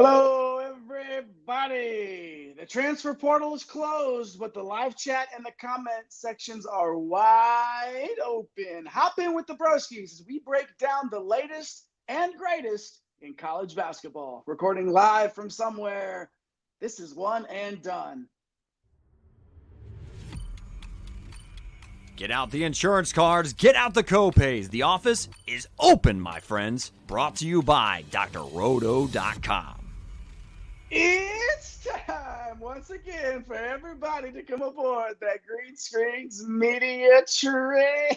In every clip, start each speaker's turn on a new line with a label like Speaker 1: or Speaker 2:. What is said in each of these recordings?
Speaker 1: Hello, everybody. The transfer portal is closed, but the live chat and the comment sections are wide open. Hop in with the broskies as we break down the latest and greatest in college basketball. Recording live from somewhere. This is One and Done.
Speaker 2: Get out the insurance cards, get out the copays. The office is open, my friends. Brought to you by drroto.com.
Speaker 1: It's time once again for everybody to come aboard that Green Screens Media train.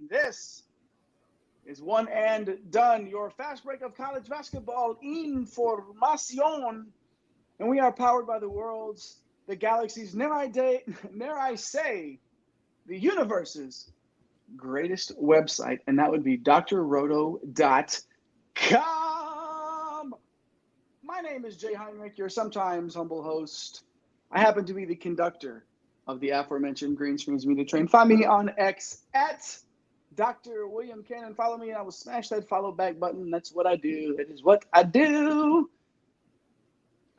Speaker 1: This is One and Done, your fast break of college basketball information. And we are powered by the world's, the galaxy's, dare I say, the universe's greatest website, and that would be drroto.com. My name is Jay Heinrich, your sometimes humble host. I happen to be the conductor of the aforementioned Green Screens Media Train. Find me on X at Dr. William Cannon. Follow me and I will smash that follow back button. That's what I do. That is what I do.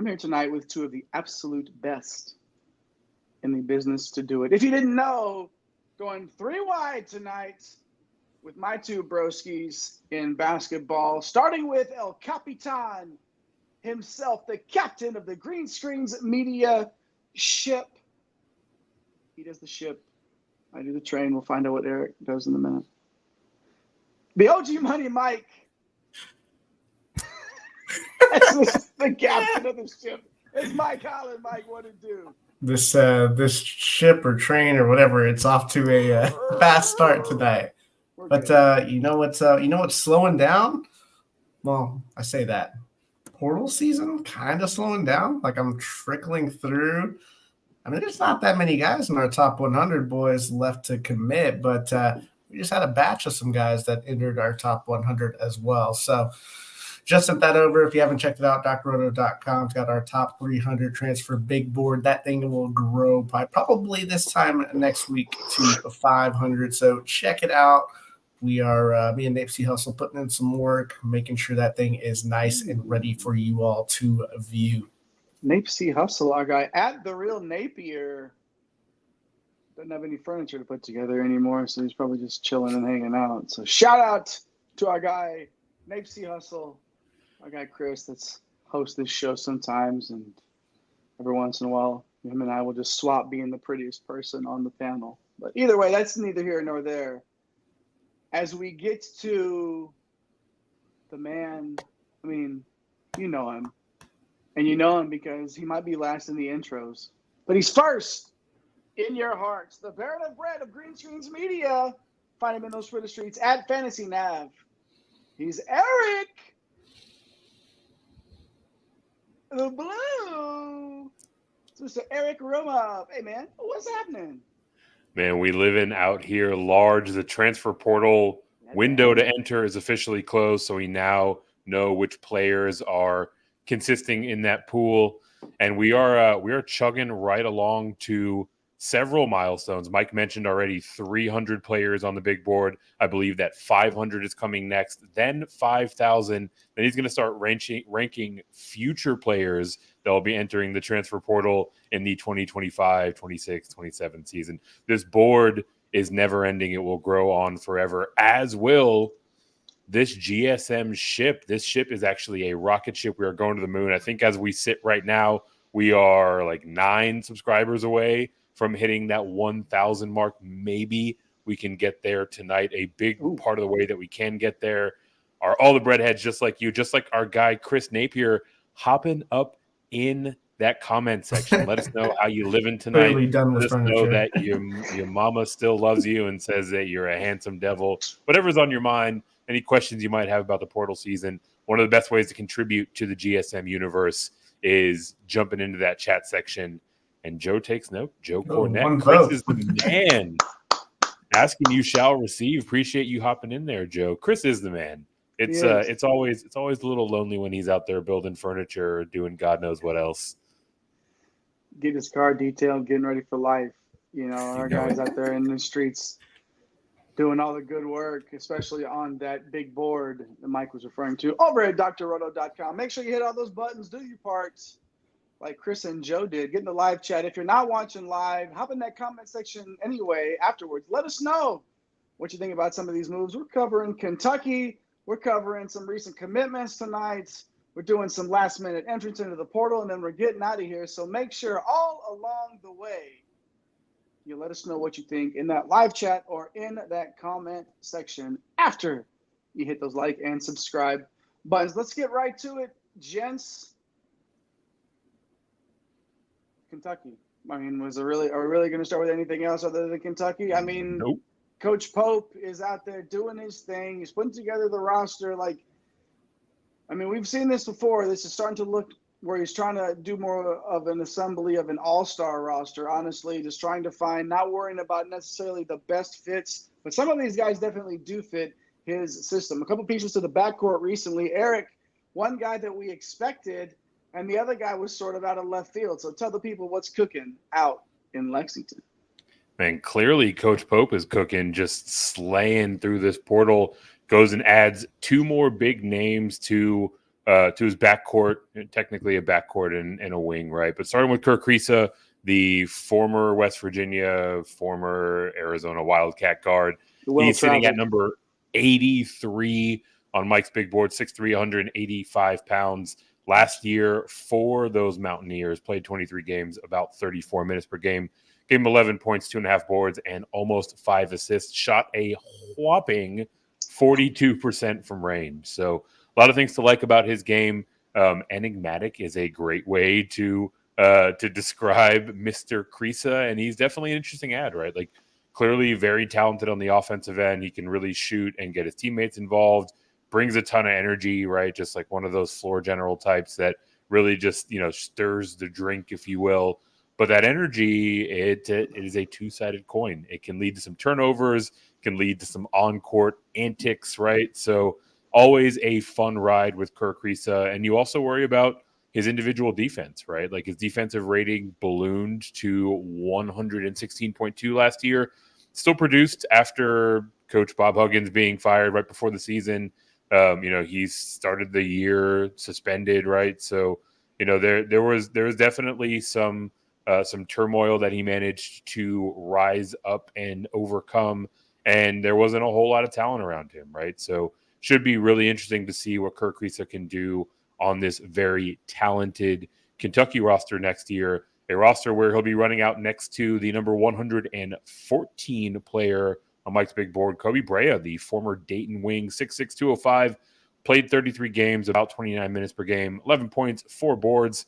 Speaker 1: I'm here tonight with two of the absolute best in the business to do it. If you didn't know, going three wide tonight with my two broskies in basketball, starting with El Capitan himself, the captain of the Green Screens Media ship. He does the ship. I do the train. We'll find out what Eric does in a minute. The OG Money Mike. That's the captain of the ship. It's Mike Holland. Mike, what it do?
Speaker 3: This ship or train or whatever, it's off to a fast start tonight. But you know what's slowing down? Well, I say that portal season kind of slowing down. Like I'm trickling through. I mean, there's not that many guys in our top 100 boys left to commit, but we just had a batch of some guys that entered our top 100 as well. So just sent that over. If you haven't checked it out, drroto.com. It's got our top 300 transfer big board. That thing will grow by probably this time next week to 500. So check it out. We are, me and Napsy Hustle, putting in some work, making sure that thing is nice and ready for you all to view.
Speaker 1: Napsy Hustle, our guy at the Real Napier, doesn't have any furniture to put together anymore, so he's probably just chilling and hanging out. So shout out to our guy, Napsy Hustle. Our guy Chris that's hosts this show sometimes, and every once in a while, him and I will just swap being the prettiest person on the panel. But either way, that's neither here nor there. As we get to the man, I mean, you know him. And you know him because he might be last in the intros. But he's first in your hearts. The Baron of Bread of Green Screens Media. Find him in those Twitter streets at Fantasy Nav. He's Eric. The Blue. Mr. Eric Roma. Hey, man, what's happening?
Speaker 4: Man, we living out here large. The transfer portal window to enter is officially closed, so we now know which players are consisting in that pool. And we are chugging right along to several milestones. Mike mentioned already 300 players on the big board. I believe that 500 is coming next, then 5,000. Then he's going to start ranking future players that will be entering the transfer portal in the 2025, 26, 27 season. This board is never ending. It will grow on forever, as will this GSM ship. This ship is actually a rocket ship. We are going to the moon. I think as we sit right now, we are like 9 subscribers away from hitting that 1,000 mark. Maybe we can get there tonight. A big part of the way that we can get there are all the breadheads just like you, just like our guy Chris Napier, hopping up in that comment section. Let us know how you living tonight. Let us know that your mama still loves you and says that you're a handsome devil. Whatever's on your mind, any questions you might have about the portal season, one of the best ways to contribute to the GSM universe is jumping into that chat section. And Joe takes note. Joe Cornett. Chris is the man. Asking you shall receive. Appreciate you hopping in there, Joe. Chris is the man. It's always a little lonely when he's out there building furniture or doing God knows what else.
Speaker 1: Get his car detailed, getting ready for life. You know, our guys out there in the streets doing all the good work, especially on that big board that Mike was referring to over at drroto.com. Make sure you hit all those buttons, do your parts like Chris and Joe did. Get in the live chat. If you're not watching live, hop in that comment section anyway afterwards. Let us know what you think about some of these moves. We're covering Kentucky. We're covering some recent commitments tonight. We're doing some last-minute entrance into the portal, and then we're getting out of here. So make sure all along the way you let us know what you think in that live chat or in that comment section after you hit those like and subscribe buttons. Let's get right to it, gents. Kentucky. I mean, are we really going to start with anything else other than Kentucky? I mean,
Speaker 4: Nope.
Speaker 1: Coach Pope is out there doing his thing. He's putting together the roster. We've seen this before. This is starting to look where he's trying to do more of an assembly of an all-star roster, honestly, just trying to find, not worrying about necessarily the best fits, but some of these guys definitely do fit his system. A couple pieces to the backcourt recently. Eric, one guy that we expected, and the other guy was sort of out of left field. So tell the people what's cooking out in Lexington.
Speaker 4: Man, clearly Coach Pope is cooking, just slaying through this portal, goes and adds 2 more big names to his backcourt, technically a backcourt and a wing, right? But starting with Kriisa, the former West Virginia, former Arizona Wildcat guard. He's sitting at number 83 on Mike's big board, 6'3", 185 pounds. Last year for those Mountaineers, played 23 games, about 34 minutes per game. Gave him 11 points, 2.5 boards, and almost 5 assists. Shot a whopping 42% from range. So a lot of things to like about his game. Enigmatic is a great way to describe Mr. Kriisa, and he's definitely an interesting ad, right? Like, clearly very talented on the offensive end. He can really shoot and get his teammates involved. Brings a ton of energy, right? Just like one of those floor general types that really just, stirs the drink, if you will. But that energy, it is a two-sided coin. It can lead to some turnovers, can lead to some on-court antics, right? So always a fun ride with Kriisa. And you also worry about his individual defense, right? Like, his defensive rating ballooned to 116.2 last year. Still produced after Coach Bob Huggins being fired right before the season. He started the year suspended, right? So, there was definitely some turmoil that he managed to rise up and overcome, and there wasn't a whole lot of talent around him, right? So, should be really interesting to see what Kriisa can do on this very talented Kentucky roster next year, a roster where he'll be running out next to the number 114 player on Mike's big board, Koby Brea, the former Dayton wing, 6'6", 205, played 33 games, about 29 minutes per game, 11 points, 4 boards.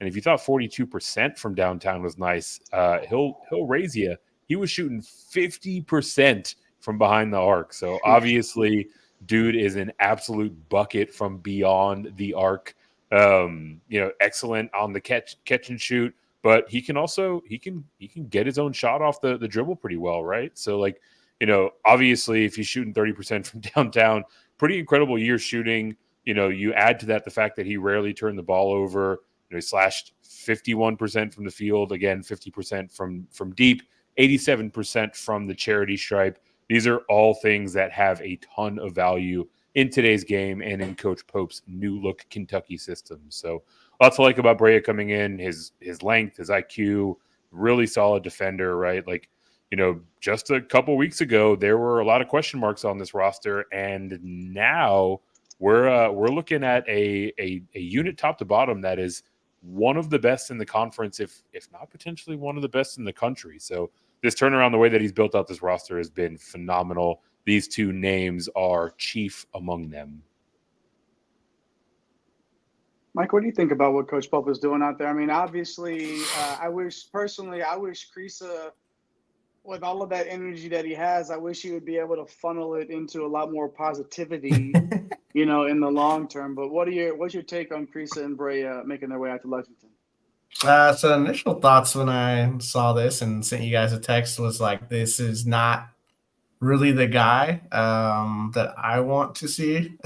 Speaker 4: And if you thought 42% from downtown was nice, he'll raise you. He was shooting 50% from behind the arc. So obviously, dude is an absolute bucket from beyond the arc. Excellent on the catch and shoot, but he can get his own shot off the dribble pretty well, right? So obviously, if he's shooting 30% from downtown, pretty incredible year shooting. You add to that the fact that he rarely turned the ball over. He slashed 51% from the field, again, 50% from deep, 87% from the charity stripe. These are all things that have a ton of value in today's game and in Coach Pope's new look Kentucky system. So lots to like about Brea coming in, his length, his IQ, really solid defender, right? Just a couple weeks ago, there were a lot of question marks on this roster, and now we're looking at a unit top to bottom that is one of the best in the conference, if not potentially one of the best in the country. So this turnaround, the way that he's built out this roster, has been phenomenal. These 2 names are chief among them.
Speaker 1: Mike, what do you think about what Coach Pope is doing out there? I mean, obviously, I wish Kriisa, with all of that energy that he has, I wish he would be able to funnel it into a lot more positivity, in the long term. But what's your take on Kriisa and Brea making their way out to Lexington?
Speaker 3: So initial thoughts when I saw this and sent you guys a text was like, this is not really the guy that I want to see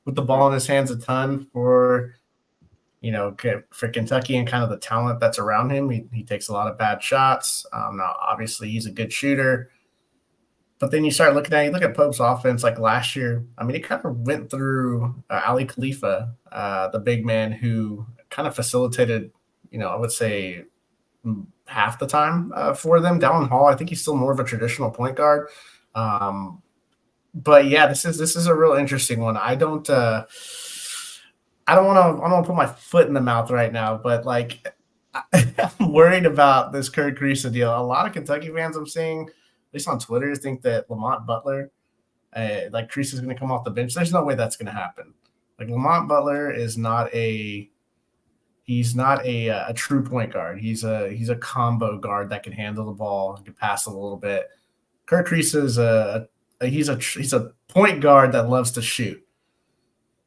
Speaker 3: with the ball in his hands a ton for Kentucky and kind of the talent that's around him. He takes a lot of bad shots. Now, obviously, he's a good shooter. But then you look at Pope's offense like last year. I mean, it kind of went through Ali Khalifa, the big man who kind of facilitated, I would say half the time for them. Dallin Hall, I think he's still more of a traditional point guard. But yeah, this is a real interesting one. I don't want to put my foot in the mouth right now, but like I'm worried about this Kerr Kriisa deal. A lot of Kentucky fans I'm seeing, at least on Twitter, think that Lamont Butler, like Kriisa is going to come off the bench. There's no way that's going to happen. Like Lamont Butler is not a true point guard. He's a combo guard that can handle the ball, can pass it a little bit. Kerr Kriisa is he's a point guard that loves to shoot.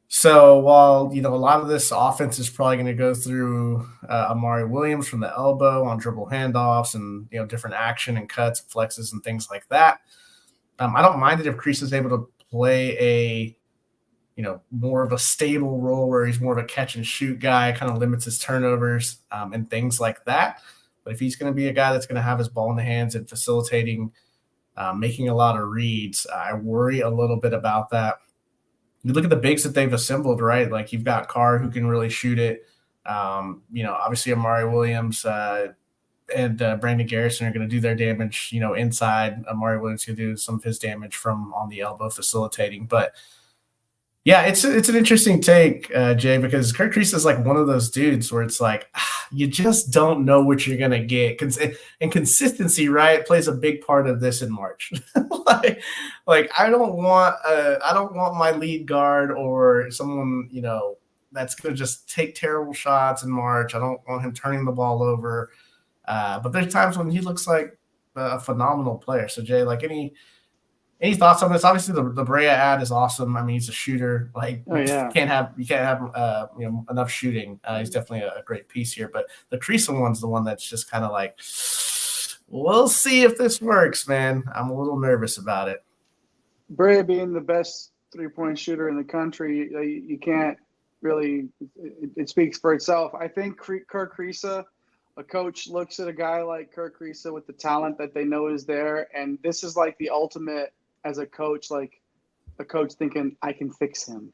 Speaker 3: So while a lot of this offense is probably going to go through Amari Williams from the elbow on dribble handoffs and different action and cuts, and flexes, and things like that, I don't mind it if Kriisa is able to play a more of a stable role where he's more of a catch and shoot guy, kind of limits his turnovers and things like that. But if he's going to be a guy that's going to have his ball in the hands and facilitating, making a lot of reads, I worry a little bit about that. You look at the bigs that they've assembled, right? Like you've got Carr who can really shoot it. Obviously Amari Williams and Brandon Garrison are going to do their damage, inside. Amari Williams can do some of his damage from on the elbow facilitating. But yeah, it's an interesting take, Jay, because Kerr Kriisa is like one of those dudes where it's like you just don't know what you're gonna get, and consistency, right, plays a big part of this in March. like I don't want my lead guard or someone that's gonna just take terrible shots in March. I don't want him turning the ball over. But there's times when he looks like a phenomenal player. So Jay, like any thoughts on this? Obviously, the Brea ad is awesome. I mean, he's a shooter. Like, you can't have enough shooting. He's definitely a great piece here. But the Kriisa one's the one that's just kind of like, we'll see if this works, man. I'm a little nervous about it.
Speaker 1: Brea being the best 3-point shooter in the country, you can't really. It speaks for itself. I think Kerr Kriisa, a coach looks at a guy like Kerr Kriisa with the talent that they know is there, and this is like the ultimate. As a coach, like a coach thinking, I can fix him.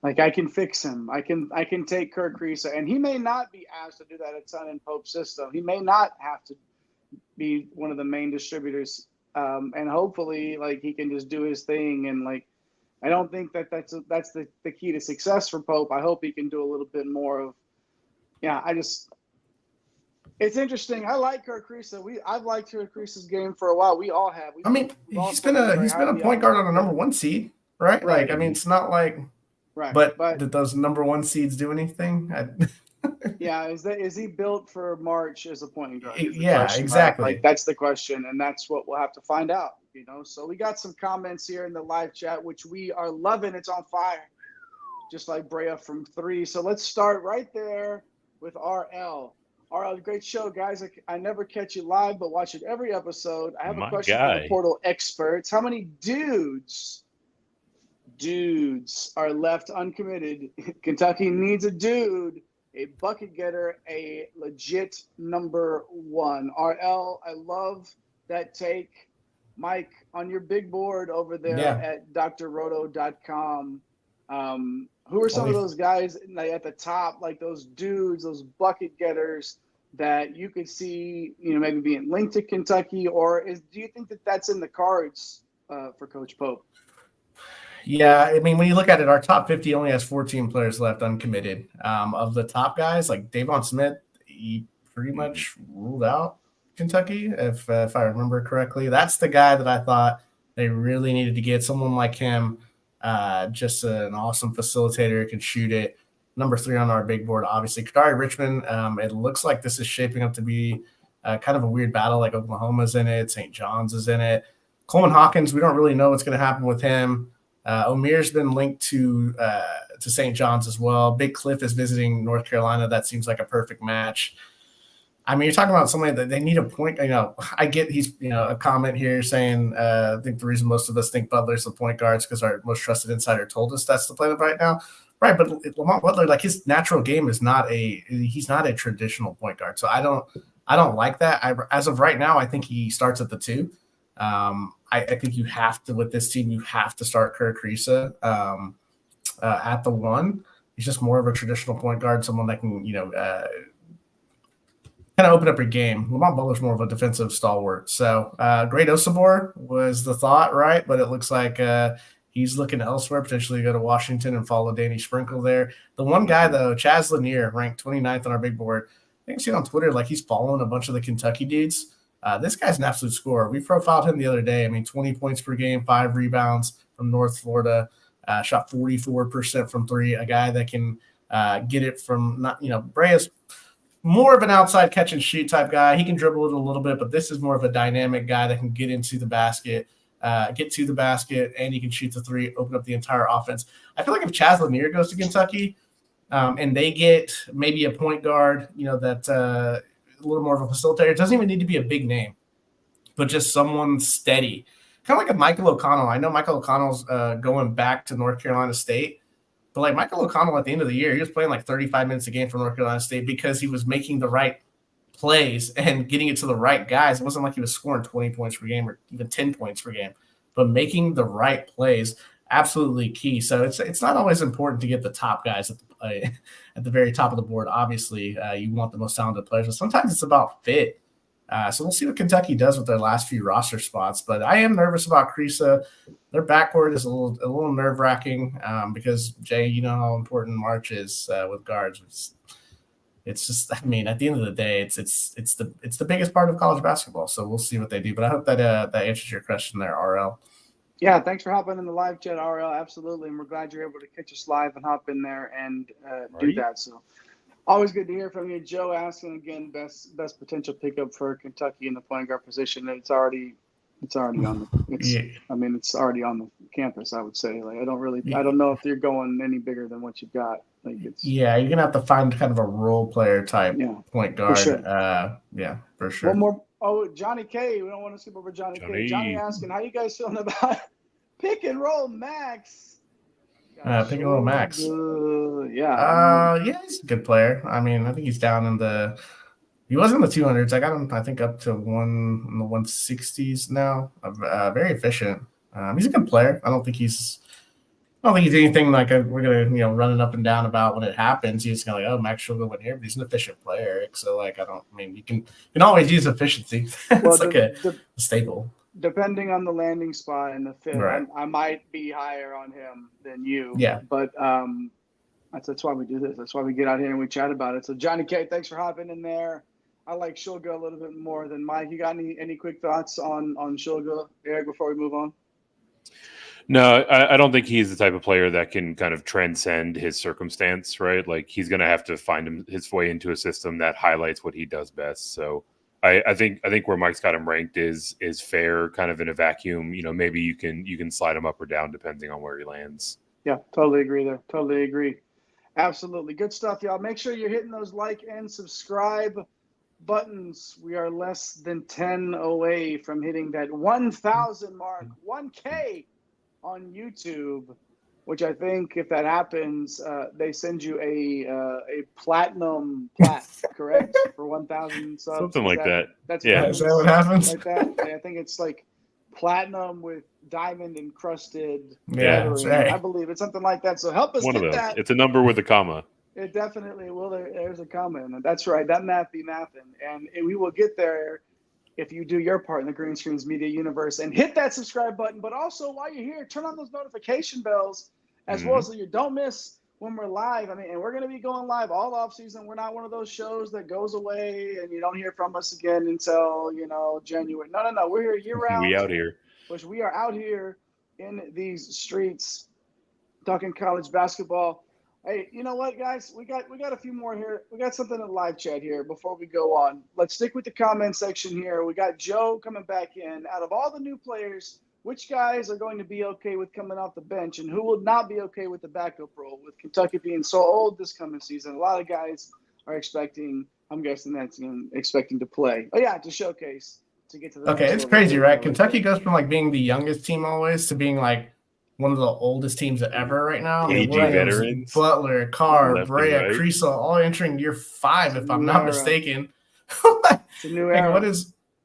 Speaker 1: Like I can fix him. I can take Kerr Kriisa, and he may not be asked to do that at Sun and Pope's system. He may not have to be one of the main distributors, and hopefully, like he can just do his thing. And like, I don't think that's the key to success for Pope. I hope he can do a little bit more of. It's interesting. I like Kerr Kriisa. I've liked Kerr Kriisa's game for a while. We all have.
Speaker 3: He's been a point guard on a number 1 seed, right? Like, I mean, it's not like, right. But did those number 1 seeds do anything?
Speaker 1: Yeah, is he built for March as a point guard?
Speaker 3: Yeah,
Speaker 1: question,
Speaker 3: exactly.
Speaker 1: Right? Like that's the question, and that's what we'll have to find out. So we got some comments here in the live chat, which we are loving. It's on fire, just like Brea from 3. So let's start right there with RL. RL, great show, guys. I never catch you live, but watch it every episode. I have a question for the portal experts. How many dudes are left uncommitted? Kentucky needs a dude, a bucket getter, a legit number 1. RL, I love that take. Mike, on your big board over there at drroto.com, who are some of those guys at the top, like those dudes, those bucket getters that you could see, maybe being linked to Kentucky, or do you think that that's in the cards for Coach Pope?
Speaker 3: Yeah, I mean, when you look at it, our top 50 only has 14 players left uncommitted. Of the top guys, like Davon Smith, he pretty much ruled out Kentucky, if I remember correctly. That's the guy that I thought they really needed to get, someone like him. Just an awesome facilitator, can shoot it. Number 3 on our big board, obviously. Kadari Richmond, it looks like this is shaping up to be kind of a weird battle. Like Oklahoma's in it, St. John's is in it. Coleman Hawkins, we don't really know what's going to happen with him. Omier's been linked to St. John's as well. Big Cliff is visiting North Carolina. That seems like a perfect match. I mean, you're talking about somebody that they need a point. I get he's a comment here saying I think the reason most of us think Butler's the point guards because our most trusted insider told us that's the plan right now. Right, but Lamont Butler, like his natural game is he's not a traditional point guard. So I don't like that. As of right now, I think he starts at the 2. I I think you have to, with this team, you have to start Kerr Kriisa at the 1. He's just more of a traditional point guard, someone that can, kind of open up your game. Lamont Butler's more of a defensive stalwart. So Great Osabor was the thought, right? But it looks like he's looking elsewhere, potentially go to Washington and follow Danny Sprinkle there. The one guy, though, Chaz Lanier, ranked 29th on our big board. I think I've seen on Twitter, like he's following a bunch of the Kentucky dudes. This guy's an absolute scorer. We profiled him the other day. I mean, 20 points per game, 5 rebounds from North Florida, shot 44% from 3, a guy that can get it from, Brea's more of an outside catch and shoot type guy. He can dribble it a little bit, but this is more of a dynamic guy that can get into the basket, get to the basket, and he can shoot the 3, open up the entire offense. I feel like if Chaz Lanier goes to Kentucky and they get maybe a point guard, that's a little more of a facilitator, it doesn't even need to be a big name, but just someone steady. Kind of like a Michael O'Connell. I know Michael O'Connell's going back to North Carolina State, but like Michael O'Connell at the end of the year, he was playing like 35 minutes a game for North Carolina State because he was making the right plays and getting it to the right guys. It wasn't like he was scoring 20 points per game or even 10 points per game, but making the right plays, absolutely key. So it's not always important to get the top guys at the very top of the board. Obviously, you want the most talented players, but sometimes it's about fit. So we'll see what Kentucky does with their last few roster spots. But I am nervous about Kriisa. Their backcourt is a little nerve-wracking because, Jay, you know how important March is with guards. It's just, I mean, at the end of the day, it's the biggest part of college basketball. So we'll see what they do. But I hope that that answers your question there, RL.
Speaker 1: Yeah, thanks for hopping in the live chat, RL. Absolutely, and we're glad you're able to catch us live and hop in there and do that. So always good to hear from you. Joe asking again, best potential pickup for Kentucky in the point guard position. It's already on it's already on the campus, I would say. Like I don't know if you're going any bigger than what you've got.
Speaker 3: You're gonna have to find kind of a role player type point guard.
Speaker 1: For sure.
Speaker 3: For sure.
Speaker 1: One more. Oh, Johnny K. We don't want to skip over Johnny K. Johnny asking, how you guys feeling about pick and roll Max?
Speaker 3: Pick and roll Max. He's a good player. I mean, I think he's down in he was in the 200s. I got him, I think, up to in the 160s now. Very efficient. He's a good player. I don't think he's anything like we're gonna running up and down about when it happens. He's gonna Max Shulga went here, but he's an efficient player. Eric. So you can always use efficiency. It's a staple.
Speaker 1: Depending on the landing spot and the fit,
Speaker 3: right.
Speaker 1: I might be higher on him than you.
Speaker 3: Yeah.
Speaker 1: But that's why we do this. That's why we get out here and we chat about it. So Johnny K, thanks for hopping in there. I like Shulga a little bit more than Mike. You got any quick thoughts on Shulga, Eric, before we move on?
Speaker 4: No, I don't think he's the type of player that can kind of transcend his circumstance, right? Like he's going to have to find his way into a system that highlights what he does best. So I think where Mike's got him ranked is fair, kind of in a vacuum. Maybe you can slide him up or down depending on where he lands.
Speaker 1: Yeah, totally agree there. Totally agree. Absolutely. Good stuff, y'all. Make sure you're hitting those like and subscribe buttons. We are less than 10 away from hitting that 1,000 mark, 1K on YouTube, which I think if that happens, they send you a platinum plaque, correct? For 1,000 subs.
Speaker 4: Something like that.
Speaker 1: That's
Speaker 3: is that what happens?
Speaker 1: Like that. I think it's like platinum with diamond encrusted.
Speaker 3: Yeah, that's right.
Speaker 1: I believe it's something like that. So help us
Speaker 4: One
Speaker 1: get
Speaker 4: of those.
Speaker 1: that.
Speaker 4: It's a number with a comma.
Speaker 1: It definitely will. There's a comment. That's right. That math be mathing. And we will get there if you do your part in the Green Screens Media universe and hit that subscribe button. But also, while you're here, turn on those notification bells as well so you don't miss when we're live. I mean, and we're going to be going live all off season. We're not one of those shows that goes away and you don't hear from us again until, January. No. We're here year round.
Speaker 4: We out here.
Speaker 1: Which we are out here in these streets talking college basketball. Hey, you know what, guys? We got a few more here. We got something in the live chat here before we go on. Let's stick with the comment section here. We got Joe coming back in. Out of all the new players, which guys are going to be okay with coming off the bench and who will not be okay with the backup role? With Kentucky being so old this coming season, a lot of guys are expecting to play. Oh, yeah, to showcase, to get to the
Speaker 3: Okay, it's crazy, right? Kentucky goes from being the youngest team always to being one of the oldest teams ever right now.
Speaker 4: AG veterans.
Speaker 3: Butler, Kerr, Brea,
Speaker 4: right.
Speaker 3: Kriisa, all entering year 5, if I'm not mistaken.
Speaker 1: It's a new era.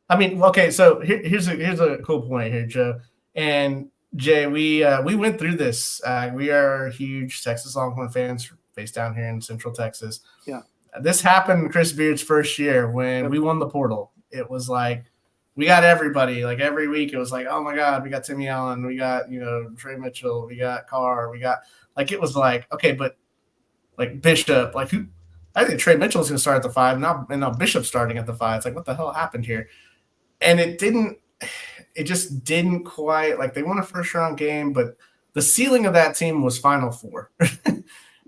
Speaker 3: I mean, okay, so here's a cool point here, Joe. And Jay, we went through this. We are huge Texas Longhorn fans based down here in Central Texas.
Speaker 1: Yeah.
Speaker 3: This happened Chris Beard's first year when we won the portal. It was like we got everybody. Like every week it was like, oh my God, we got Timmy Allen, we got, Trey Mitchell, we got Kerr, we got like it was like, okay, but like Bishop, like who I think Trey Mitchell's gonna start at the 5, now Bishop's starting at the 5. It's like what the hell happened here? And it just didn't quite like they won a first round game, but the ceiling of that team was Final Four.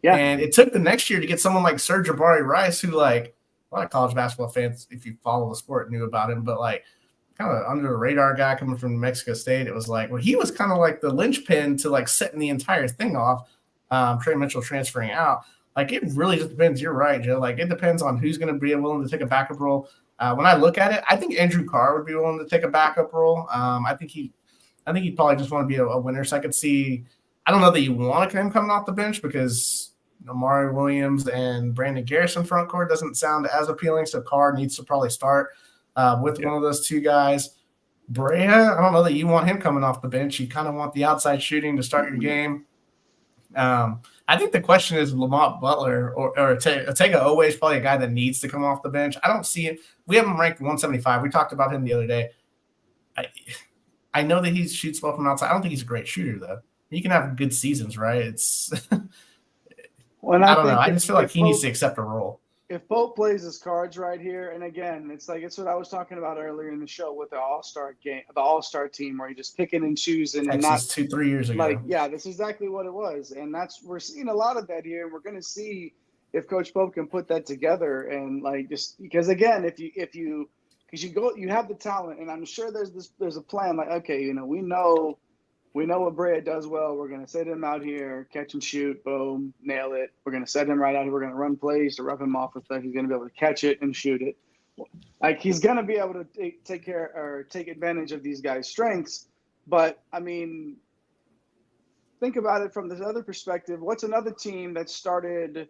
Speaker 1: Yeah.
Speaker 3: And it took the next year to get someone like Serge Jabari Rice, who like a lot of college basketball fans, if you follow the sport, knew about him, but like kind of under the radar guy coming from New Mexico State. It was like, well, he was kind of like the linchpin to like setting the entire thing off. Trey Mitchell transferring out. Like it really just depends. You're right, Joe. Like it depends on who's going to be willing to take a backup role. When I look at it, I think Andrew Kerr would be willing to take a backup role. I think he'd probably just want to be a winner. So I could see. I don't know that you want him coming off the bench because Amari Williams and Brandon Garrison front court doesn't sound as appealing. So Kerr needs to probably start with one of those two guys. Brea, I don't know that you want him coming off the bench. You kind of want the outside shooting to start your game. I think the question is Lamont Butler or Otega Owe is probably a guy that needs to come off the bench. I don't see it. We have him ranked 175. We talked about him the other day. I know that he shoots well from outside. I don't think he's a great shooter, though. You can have good seasons, right? It's
Speaker 1: well,
Speaker 3: I don't know. I just feel like he needs to accept a role.
Speaker 1: If Pope plays his cards right here, and again, it's what I was talking about earlier in the show with the All-Star game, the All-Star team, where you're just picking and choosing,
Speaker 3: Texas,
Speaker 1: and not
Speaker 3: 2-3 years ago.
Speaker 1: Like, yeah, that's exactly what it was, and we're seeing a lot of that here. And we're going to see if Coach Pope can put that together, and like just because again, if you have the talent, and I'm sure there's a plan. Like, okay, we know what Brea does well. We're going to set him out here, catch and shoot, boom, nail it. We're going to set him right out here. We're going to run plays to rub him off with that. He's going to be able to catch it and shoot it. Like, he's going to be able to take advantage of these guys' strengths. But, I mean, think about it from this other perspective. What's a team that started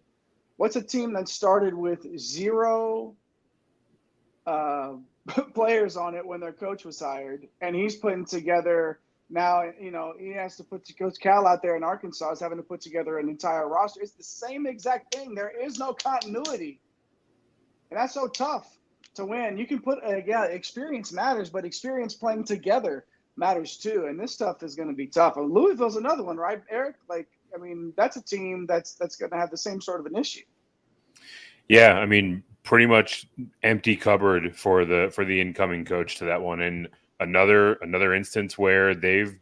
Speaker 1: with 0 players on it when their coach was hired, and he's putting together – now, he has to put Coach Cal out there in Arkansas is having to put together an entire roster. It's the same exact thing. There is no continuity. And that's so tough to win. You can put, again, experience matters, but experience playing together matters too. And this stuff is going to be tough. And Louisville's another one, right, Eric? Like, I mean, that's a team that's going to have the same sort of an issue.
Speaker 4: Yeah, I mean, pretty much empty cupboard for the incoming coach to that one. And another instance where they've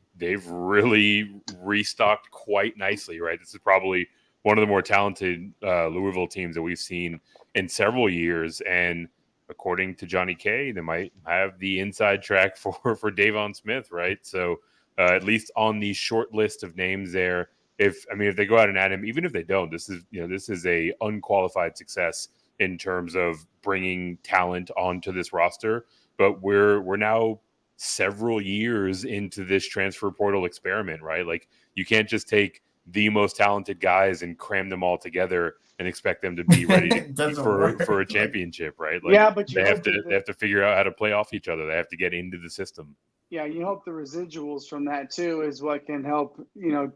Speaker 4: really restocked quite nicely, right? This is probably one of the more talented Louisville teams that we've seen in several years. And according to Johnny K, they might have the inside track for Davon Smith, right? So at least on the short list of names there, if they go out and add him, even if they don't, this is a unqualified success in terms of bringing talent onto this roster. But we're now several years into this transfer portal experiment, right? Like, you can't just take the most talented guys and cram them all together and expect them to be ready for a championship, right? Like,
Speaker 1: yeah, but
Speaker 4: they have to figure out how to play off each other. They have to get into the system.
Speaker 1: Yeah, you hope the residuals from that too is what can help,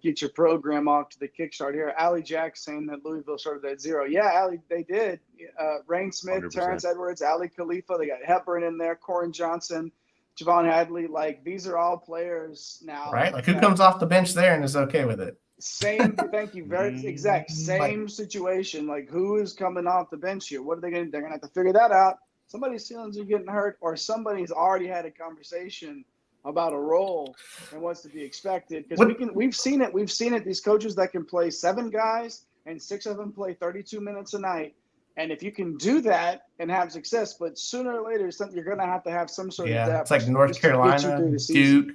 Speaker 1: get your program off to the kickstart here. Allie Jack saying that Louisville started at 0. Yeah, Allie, they did. Rain Smith, 100%. Terrence Edwards, Ali Khalifa. They got Hepburn in there, Corin Johnson, Javon Hadley. Like, these are all players now.
Speaker 3: Right? Like, who comes off the bench there and is okay with it?
Speaker 1: Same, thank you. Very exact. Same situation. Like, who is coming off the bench here? What are they going to do? They're going to have to figure that out. Somebody's feelings are getting hurt, or somebody's already had a conversation about a role and what's to be expected. Because we've seen it. We've seen it. These coaches that can play 7 guys and 6 of them play 32 minutes a night. And if you can do that and have success, but sooner or later, you're going to have some sort of depth.
Speaker 3: It's like North Carolina, Duke.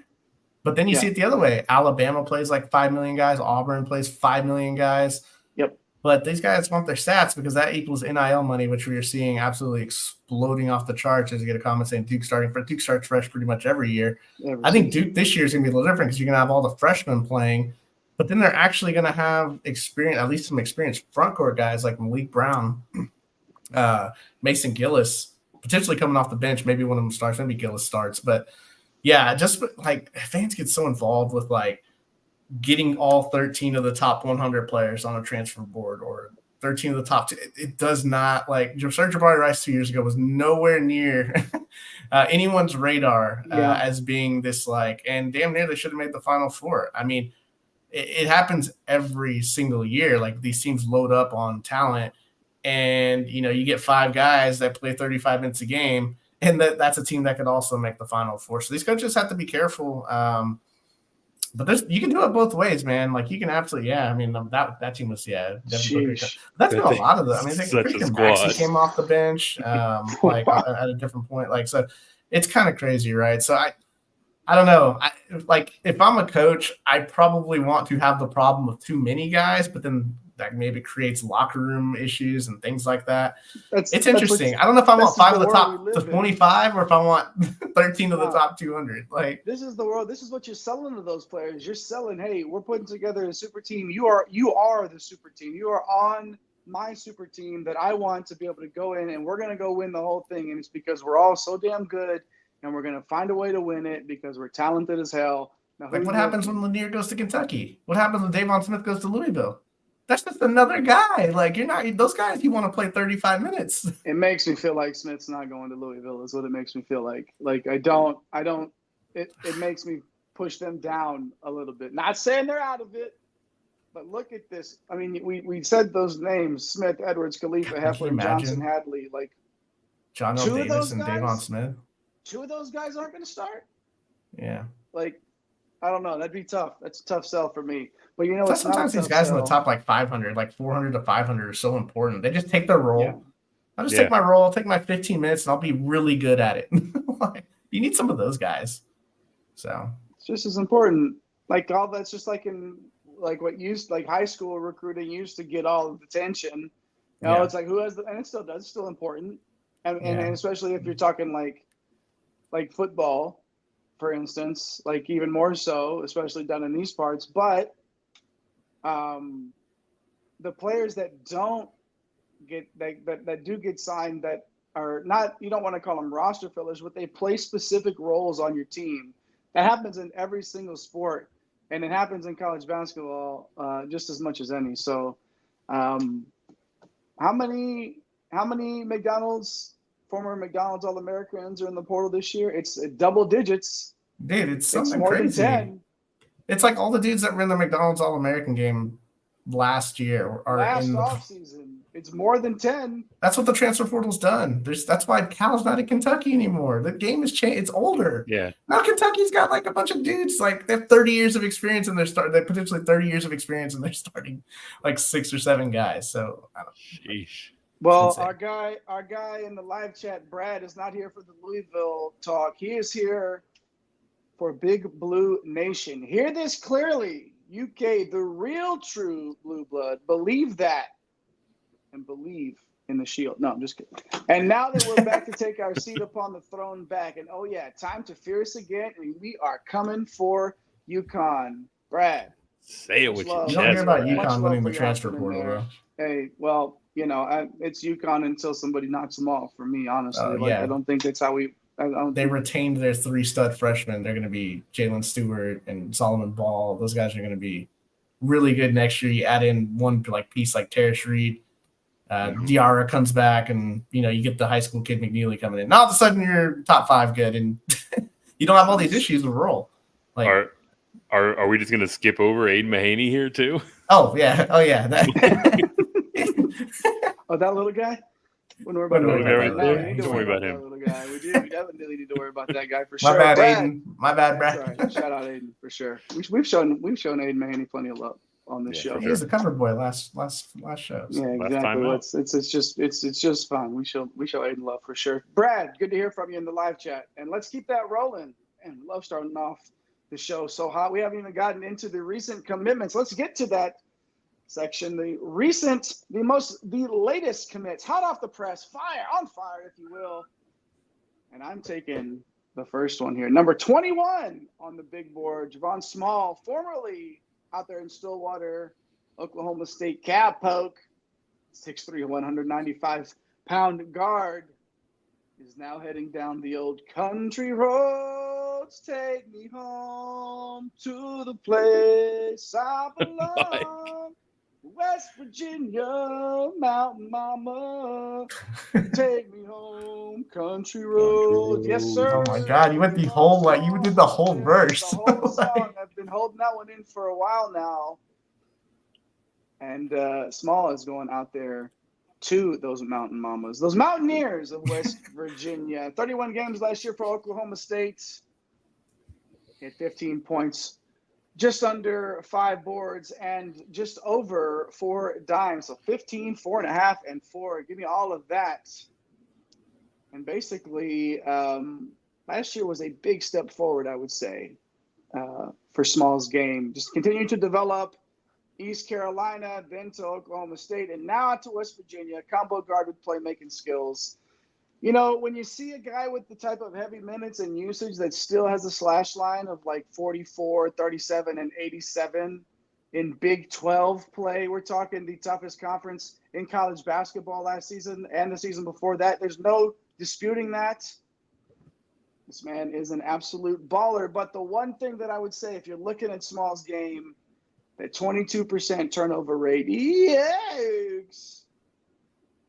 Speaker 3: But then you see it the other way. Alabama plays like 5 million guys. Auburn plays 5 million guys.
Speaker 1: Yep.
Speaker 3: But these guys want their stats because that equals NIL money, which we are seeing absolutely exploding off the charts. As you get a comment saying Duke starts fresh pretty much every year. I think Duke this year is going to be a little different because you're going to have all the freshmen playing. But then they're actually going to have experience, at least some experienced front court guys like Malik Brown, Mason Gillis, potentially coming off the bench. Maybe one of them starts, maybe Gillis starts. But, yeah, just like fans get so involved with like getting all 13 of the top 100 players on a transfer board or 13 of the top two. It does not, like, Serge Jabari Rice 2 years ago was nowhere near anyone's radar as being this, like, and damn near they should have made the Final Four. I mean, it happens every single year. Like, these teams load up on talent, and, you know, you get 5 guys that play 35 minutes a game, and that's a team that could also make the Final Four. So these coaches have to be careful. But you can do it both ways, man. Like, you can absolutely, I mean, that team was, Devin Booker. That's been a lot of them. I mean, freaking Maxey came off the bench, like at a different point. Like, so it's kind of crazy, right? So I don't know. Like, if I'm a coach, I probably want to have the problem of too many guys, but then that maybe creates locker room issues and things like that. It's interesting. I don't know if I want 5 of the top 25 or if I want 13 of the top 200. Like,
Speaker 1: this is the world. This is what you're selling to those players. You're selling, hey, we're putting together a super team. You are the super team. You are on my super team that I want to be able to go in, and we're going to go win the whole thing. And it's because we're all so damn good, and we're going to find a way to win it because we're talented as hell. Now,
Speaker 3: like, what happens when Lanier goes to Kentucky? What happens when Davon Smith goes to Louisville? That's just another guy. Like, you're not those guys. You want to play 35 minutes.
Speaker 1: It makes me feel like Smith's not going to Louisville. Is what it makes me feel like. Like, I don't. It makes me push them down a little bit. Not saying they're out of it, but look at this. I mean, we said those names: Smith, Edwards, Khalifa, Heffler, Johnson, Hadley. Like,
Speaker 3: John L. Davis and Davon Smith.
Speaker 1: 2 of those guys aren't going to start.
Speaker 3: Yeah.
Speaker 1: Like, I don't know. That'd be tough. That's a tough sell for me. But, you know,
Speaker 3: plus sometimes these guys in the top, like, 500, like 400 to 500 are so important. They just take their role. Yeah. I'll just take my role. I'll take my 15 minutes, and I'll be really good at it. You need some of those guys. So
Speaker 1: it's just as important. Like, all that's just like in, like, what used, like, high school recruiting used to get all of the attention. You know, it's like, who has the, and it still does. It's still important. And especially if you're talking, like football, for instance, like, even more so, especially down in these parts. But the players that don't get that do get signed, that are not, you don't want to call them roster fillers, but they play specific roles on your team. That happens in every single sport, and it happens in college basketball just as much as any. So, how many former McDonald's All-Americans are in the portal this year? It's double digits.
Speaker 3: Dude, it's something
Speaker 1: more
Speaker 3: crazy.
Speaker 1: Than 10.
Speaker 3: It's like all the dudes that were in the McDonald's All-American game last year are in the
Speaker 1: offseason. It's more than 10.
Speaker 3: That's what the transfer portal's done. That's why Cal's not in Kentucky anymore. The game has changed. It's older.
Speaker 4: Yeah.
Speaker 3: Now Kentucky's got like a bunch of dudes, like, they have 30 years of experience and they're potentially 30 years of experience and they're starting like 6 or 7 guys. So I don't know.
Speaker 4: Sheesh.
Speaker 1: Well, our guy in the live chat, Brad, is not here for the Louisville talk. He is here for Big Blue Nation. Hear this clearly. UK, the real true blue blood. Believe that. And believe in the shield. No, I'm just kidding. And now that we're back to take our seat upon the throne back, and time to fear us again, and we are coming for UConn. Brad.
Speaker 4: Say it with your
Speaker 3: chest. You don't hear about UConn winning the transfer portal, bro.
Speaker 1: Hey, well, you know, it's UConn until somebody knocks them off, for me, honestly. I don't think that's how we –
Speaker 3: They retained their 3 stud freshmen. They're going to be Jalen Stewart and Solomon Ball. Those guys are going to be really good next year. You add in one piece like Terrace Reed. Diarra comes back, and you get the high school kid McNeely coming in. Now all of a sudden you're top 5 good, and you don't have all these issues with roll. Like,
Speaker 4: are we just going to skip over Aiden Mahaney here too?
Speaker 3: Oh yeah.
Speaker 1: That little guy. Don't worry
Speaker 4: about him.
Speaker 1: Little guy. We definitely need to worry about that guy for
Speaker 3: sure.
Speaker 1: My bad,
Speaker 3: Aiden. My bad, Brad.
Speaker 1: Right. Shout out Aiden for sure. We've shown Aiden Mahaney plenty of love on this show.
Speaker 3: He was the cover boy last show.
Speaker 1: Yeah, exactly. It's just fun. We show Aiden love for sure. Brad, good to hear from you in the live chat, and let's keep that rolling. And love starting off the show so hot. We haven't even gotten into the recent commitments. Let's get to that section. The latest commits, hot off the press, on fire, if you will. And I'm taking the first one here. Number 21 on the big board, Javon Small, formerly out there in Stillwater, Oklahoma State cowpoke, 6'3", 195-pound guard. is now heading down the old country roads. Take me home to the place I belong. West Virginia, Mountain Mama. Take me home, country roads. Yes, sir.
Speaker 3: Oh my God, you went the whole you did the whole verse.
Speaker 1: The whole song. I've been holding that one in for a while now. And Small is going out there to those Mountain Mamas, those Mountaineers of West Virginia. 31 games last year for Oklahoma State. He had 15 points, just under 5 boards, and just over 4 dimes. So 15, 4.5, and 4. Give me all of that. And basically, last year was a big step forward, I would say, for Small's game. Just continuing to develop. East Carolina, then to Oklahoma State, and now to West Virginia. Combo guard with playmaking skills. You know, when you see a guy with the type of heavy minutes and usage that still has a slash line of like 44, 37, and 87 in Big 12 play, we're talking the toughest conference in college basketball last season and the season before that. There's no disputing that. This man is an absolute baller. But the one thing that I would say, if you're looking at Small's game, that 22% turnover rate, yikes.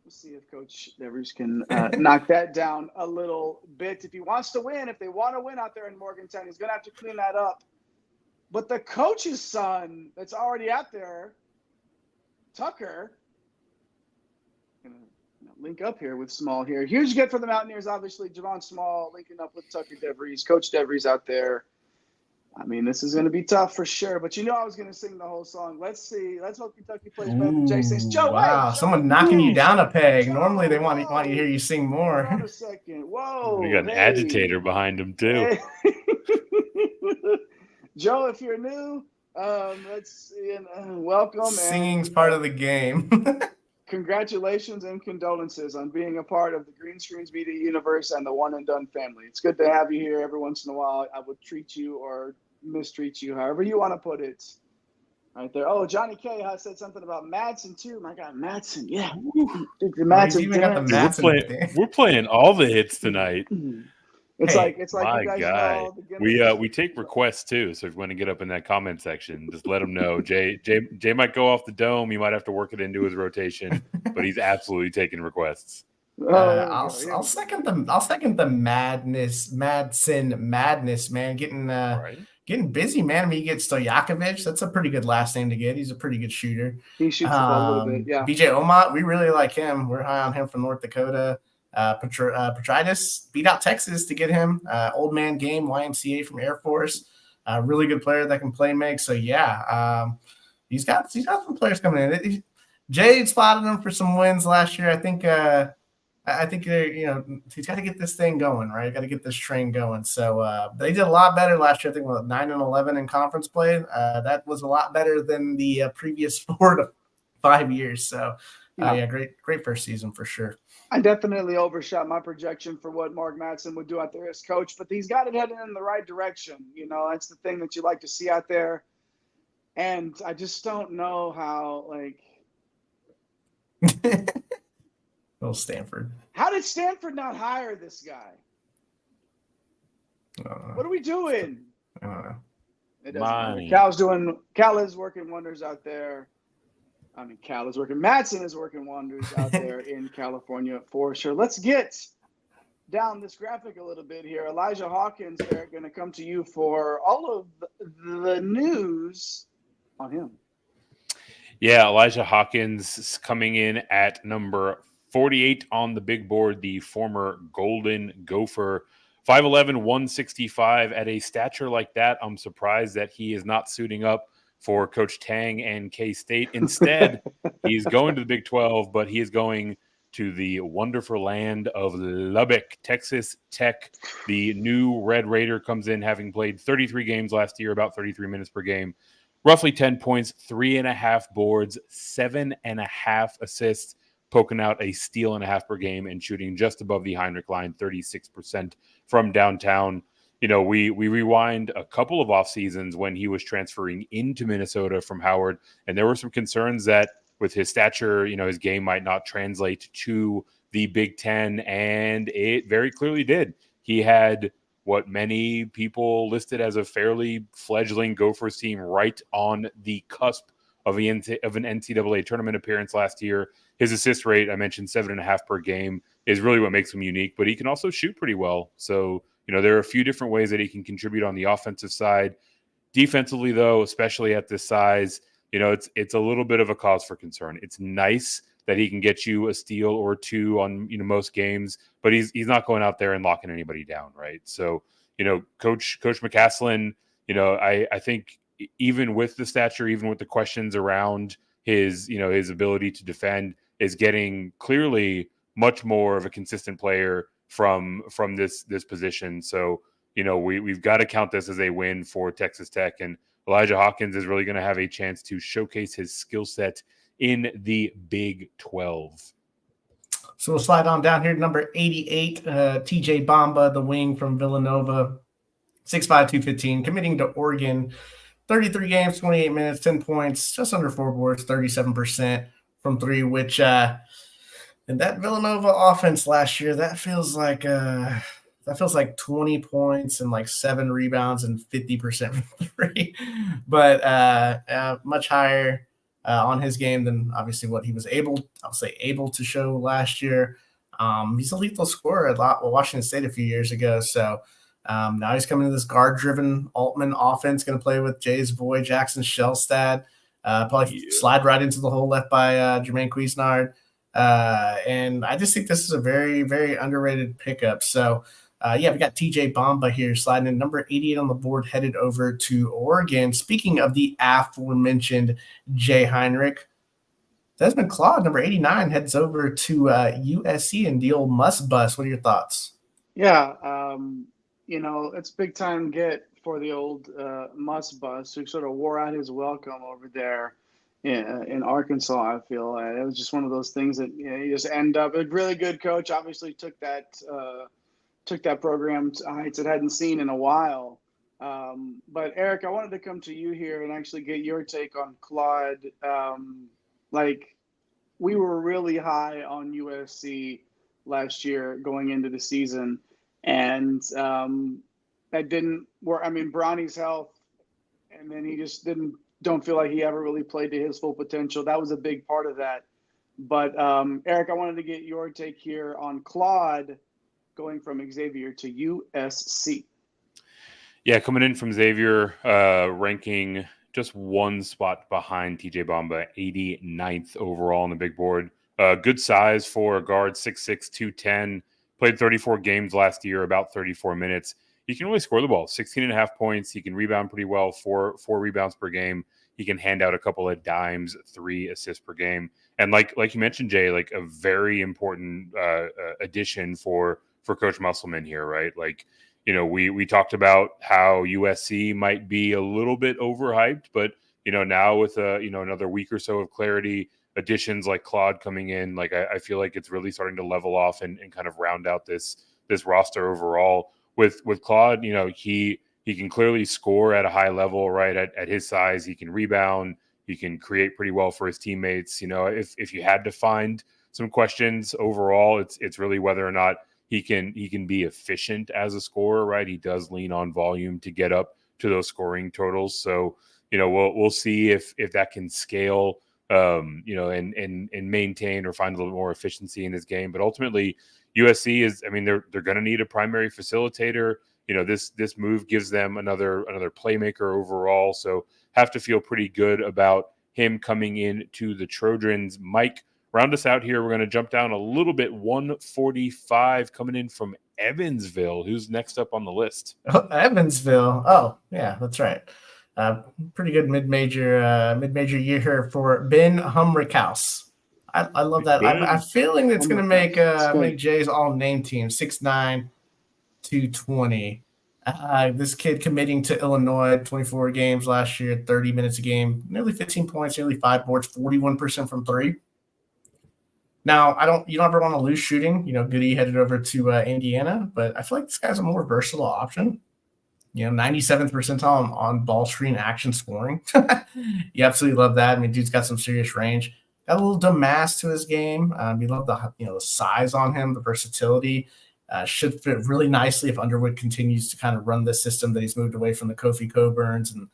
Speaker 1: We'll see if Coach Devers can knock that down a little bit. If he wants to win, if they want to win out there in Morgantown, he's going to have to clean that up. But the coach's son that's already out there, Tucker, going to link up here with Small here. Huge get for the Mountaineers, obviously. Javon Small linking up with Tucker Devries. Coach Devries out there. I mean, this is going to be tough for sure. But you know I was going to sing the whole song. Let's see. Let's hope Kentucky plays better than Jay sings. Joe,
Speaker 3: wow,
Speaker 1: wait,
Speaker 3: someone knocking you down a peg. Normally they want you to hear you sing more.
Speaker 1: Hold on a second. Whoa.
Speaker 4: We got an agitator behind him, too.
Speaker 1: Hey. Joe, if you're new, welcome.
Speaker 3: Singing's part of the game.
Speaker 1: Congratulations and condolences on being a part of the Green Screens Media Universe and the One and Done family. It's good to have you here every once in a while. I would treat you or mistreat you, however you want to put it. Right there. Oh, Johnny K said something about Madsen too. My God, Madsen. Yeah. The
Speaker 3: Madsen
Speaker 4: we're playing all the hits tonight.
Speaker 1: It's like
Speaker 4: my
Speaker 1: you guys
Speaker 4: guy.
Speaker 1: know the
Speaker 4: We take requests too, so if you want to get up in that comment section, just let him know. Jay might go off the dome. You might have to work it into his rotation, but he's absolutely taking requests.
Speaker 3: I'll second the Madsen madness, man. Getting busy, man. I mean, you get Stojakovic. That's a pretty good last name to get. He's a pretty good shooter.
Speaker 1: He shoots the ball a little bit, yeah.
Speaker 3: BJ Omot, we really like him. We're high on him from North Dakota. Petrides beat out Texas to get him. Old man game, YMCA from Air Force. Really good player that can play make. So yeah, he's got some players coming in. Jade spotted him for some wins last year. I think he's got to get this thing going, right? Got to get this train going. So they did a lot better last year. I think 9-11 in conference play. That was a lot better than the previous 4 to 5 years. So great first season for sure.
Speaker 1: I definitely overshot my projection for what Mark Madsen would do out there as coach, but he's got it heading in the right direction. You know, that's the thing that you like to see out there. And I just don't know how,
Speaker 3: Little Stanford.
Speaker 1: How did Stanford not hire this guy? What are we doing?
Speaker 3: I don't know.
Speaker 1: It doesn't matter. Cal is working wonders out there. I mean, Madsen is working wonders out there in California for sure. Let's get down this graphic a little bit here. Elijah Hawkins, Eric, going to come to you for all of the news on him.
Speaker 4: Yeah, Elijah Hawkins is coming in at number 48 on the big board, the former Golden Gopher. 5'11", 165. At a stature like that, I'm surprised that he is not suiting up for Coach Tang and K-State. Instead, he's going to the Big 12, but he is going to the wonderful land of Lubbock, Texas Tech. The new Red Raider comes in having played 33 games last year, about 33 minutes per game, roughly 10 points, 3.5 boards, 7.5 assists, poking out a steal and a half per game and shooting just above the Heinrich line, 36% from downtown. You know, we rewind a couple of off seasons when he was transferring into Minnesota from Howard, and there were some concerns that with his stature, you know, his game might not translate to the Big Ten, and it very clearly did. He had what many people listed as a fairly fledgling Gophers team right on the cusp of an NCAA tournament appearance last year. His assist rate, I mentioned 7.5 per game, is really what makes him unique, but he can also shoot pretty well. So, there are a few different ways that he can contribute on the offensive side. Defensively, though, especially at this size, it's a little bit of a cause for concern. It's nice that he can get you a steal or two on most games, but he's not going out there and locking anybody down, right? So, Coach McCaslin, I think even with the stature, even with the questions around his ability to defend, is getting clearly much more of a consistent player from this position. So, we've got to count this as a win for Texas Tech, and Elijah Hawkins is really going to have a chance to showcase his skill set in the Big 12.
Speaker 3: So we'll slide on down here to number 88, TJ Bamba, the wing from Villanova, 6'5", 215, committing to Oregon, 33 games, 28 minutes, 10 points, just under 4 boards, 37% from three, which in that Villanova offense last year, that feels like 20 points and like 7 rebounds and 50% from three, but much higher on his game than obviously what he was able to show last year. He's a lethal scorer at Washington State a few years ago. So now he's coming to this guard-driven Altman offense, going to play with Jay Zavoy, Jackson Shellstad, probably slide right into the hole left by Jermaine Cuisinart. And I just think this is a very, very underrated pickup. So, we got TJ Bamba here sliding in number 88 on the board, headed over to Oregon. Speaking of the aforementioned Jay Heinrich, Desmond Claude, number 89, heads over to USC and the old must bus. What are your thoughts?
Speaker 1: Yeah, it's big time get for the old must bus, who sort of wore out his welcome over there in Arkansas. I feel it was just one of those things that you just end up. A really good coach obviously took that program to heights it hadn't seen in a while. But Eric, I wanted to come to you here and actually get your take on Claude. We were really high on USC last year going into the season, and that didn't work. I mean, Bronny's health, and then he just don't feel like he ever really played to his full potential. That was a big part of that. But Eric, I wanted to get your take here on Claude going from Xavier to USC.
Speaker 4: Yeah, coming in from Xavier, ranking just one spot behind TJ Bamba, 89th overall on the big board. Good size for a guard, 6'6", 210. Played 34 games last year, about 34 minutes. He can really score the ball, 16.5 points. He can rebound pretty well, four rebounds per game. He can hand out a couple of dimes, 3 assists per game. And like you mentioned, Jay, like a very important addition for Coach Musselman here, right? We talked about how USC might be a little bit overhyped, but now with another week or so of clarity, additions like Claude coming in, I feel like it's really starting to level off and kind of round out this roster overall. With Claude, he can clearly score at a high level, right? At his size, he can rebound, he can create pretty well for his teammates. If you had to find some questions overall, it's really whether or not he can be efficient as a scorer, right? He does lean on volume to get up to those scoring totals. So, we'll see if that can scale, and maintain or find a little more efficiency in his game. But ultimately, USC is, they're going to need a primary facilitator. This move gives them another playmaker overall. So have to feel pretty good about him coming in to the Trojans. Mike, round us out here. We're going to jump down a little bit. 145 coming in from Evansville. Who's next up on the list?
Speaker 3: Oh, Evansville. Oh, yeah, that's right. Pretty good mid-major year here for Ben Humrichous. I love that. I'm feeling it's going to make Jay's all-name team, 6'9", 220. This kid committing to Illinois, 24 games last year, 30 minutes a game, nearly 15 points, nearly 5 boards, 41% from three. Now, you don't ever want to lose shooting. Goody headed over to Indiana, but I feel like this guy's a more versatile option. 97th percentile on ball screen action scoring. You absolutely love that. Dude's got some serious range. got a little Damas to his game. We love the size on him, the versatility. Should fit really nicely if Underwood continues to kind of run this system that he's moved away from the Kofi Coburns and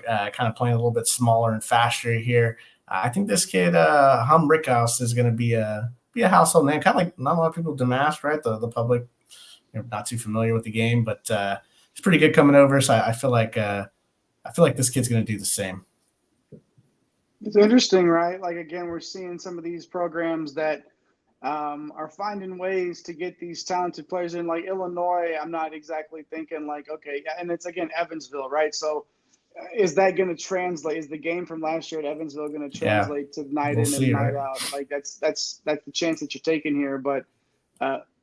Speaker 3: kind of playing a little bit smaller and faster here. I think this kid Humrichous is going to be a household name. Kind of like not a lot of people Damas, right? The public not too familiar with the game, but he's pretty good coming over. So I feel like this kid's going to do the same.
Speaker 1: It's interesting, right? Like, again, we're seeing some of these programs that are finding ways to get these talented players in. Like Illinois, I'm not exactly thinking like, okay, and it's, again, Evansville, right? So is that going to translate? Is the game from last year at Evansville going to translate to night in and night out? Like, that's the chance that you're taking here. But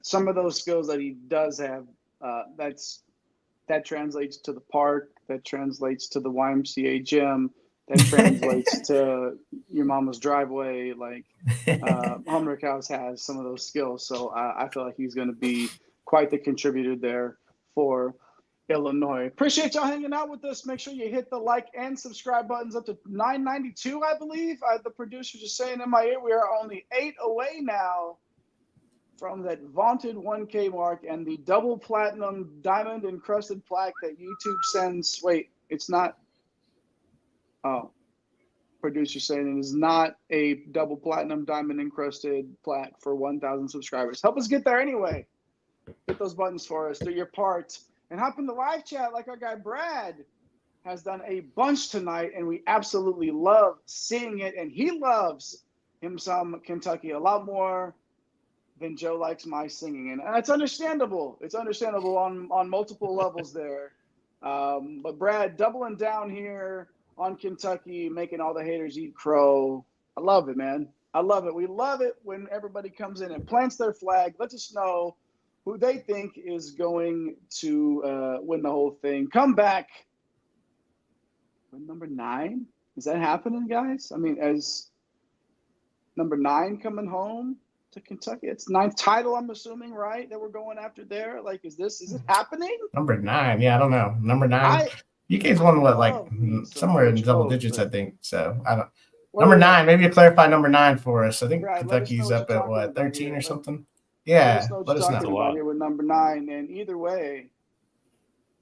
Speaker 1: some of those skills that he does have, that translates to the park, that translates to the YMCA gym, that translates to your mama's driveway. Like Humrichous has some of those skills. So I feel like he's going to be quite the contributor there for Illinois. Appreciate y'all hanging out with us. Make sure you hit the like and subscribe buttons up to 992, I believe. The producers are saying in my ear we are only 8 away now from that vaunted 1K mark and the double platinum diamond encrusted plaque that YouTube sends. Wait, it's not. Oh, producer saying it is not a double platinum diamond encrusted plaque for 1,000 subscribers. Help us get there anyway. Hit those buttons for us. Do your part. And hop in the live chat like our guy Brad has done a bunch tonight, and we absolutely love seeing it. And he loves him some Kentucky a lot more than Joe likes my singing. And it's understandable. It's understandable on multiple levels there. But Brad doubling down here on Kentucky, making all the haters eat crow. I love it, man. I love it. We love it when everybody comes in and plants their flag. Let us know who they think is going to win the whole thing. Come back with number 9. Is that happening, guys? I mean, as number 9 coming home to Kentucky, it's 9th title, I'm assuming, right? That we're going after there. Like, is it happening?
Speaker 3: Number 9, yeah, I don't know. Number 9. UK's won somewhere in double digits, I think. So I don't. Number 9, maybe you clarify number 9 for us. I think Kentucky's up at 13 or something. Yeah, let us know.
Speaker 1: About here with number 9, and either way,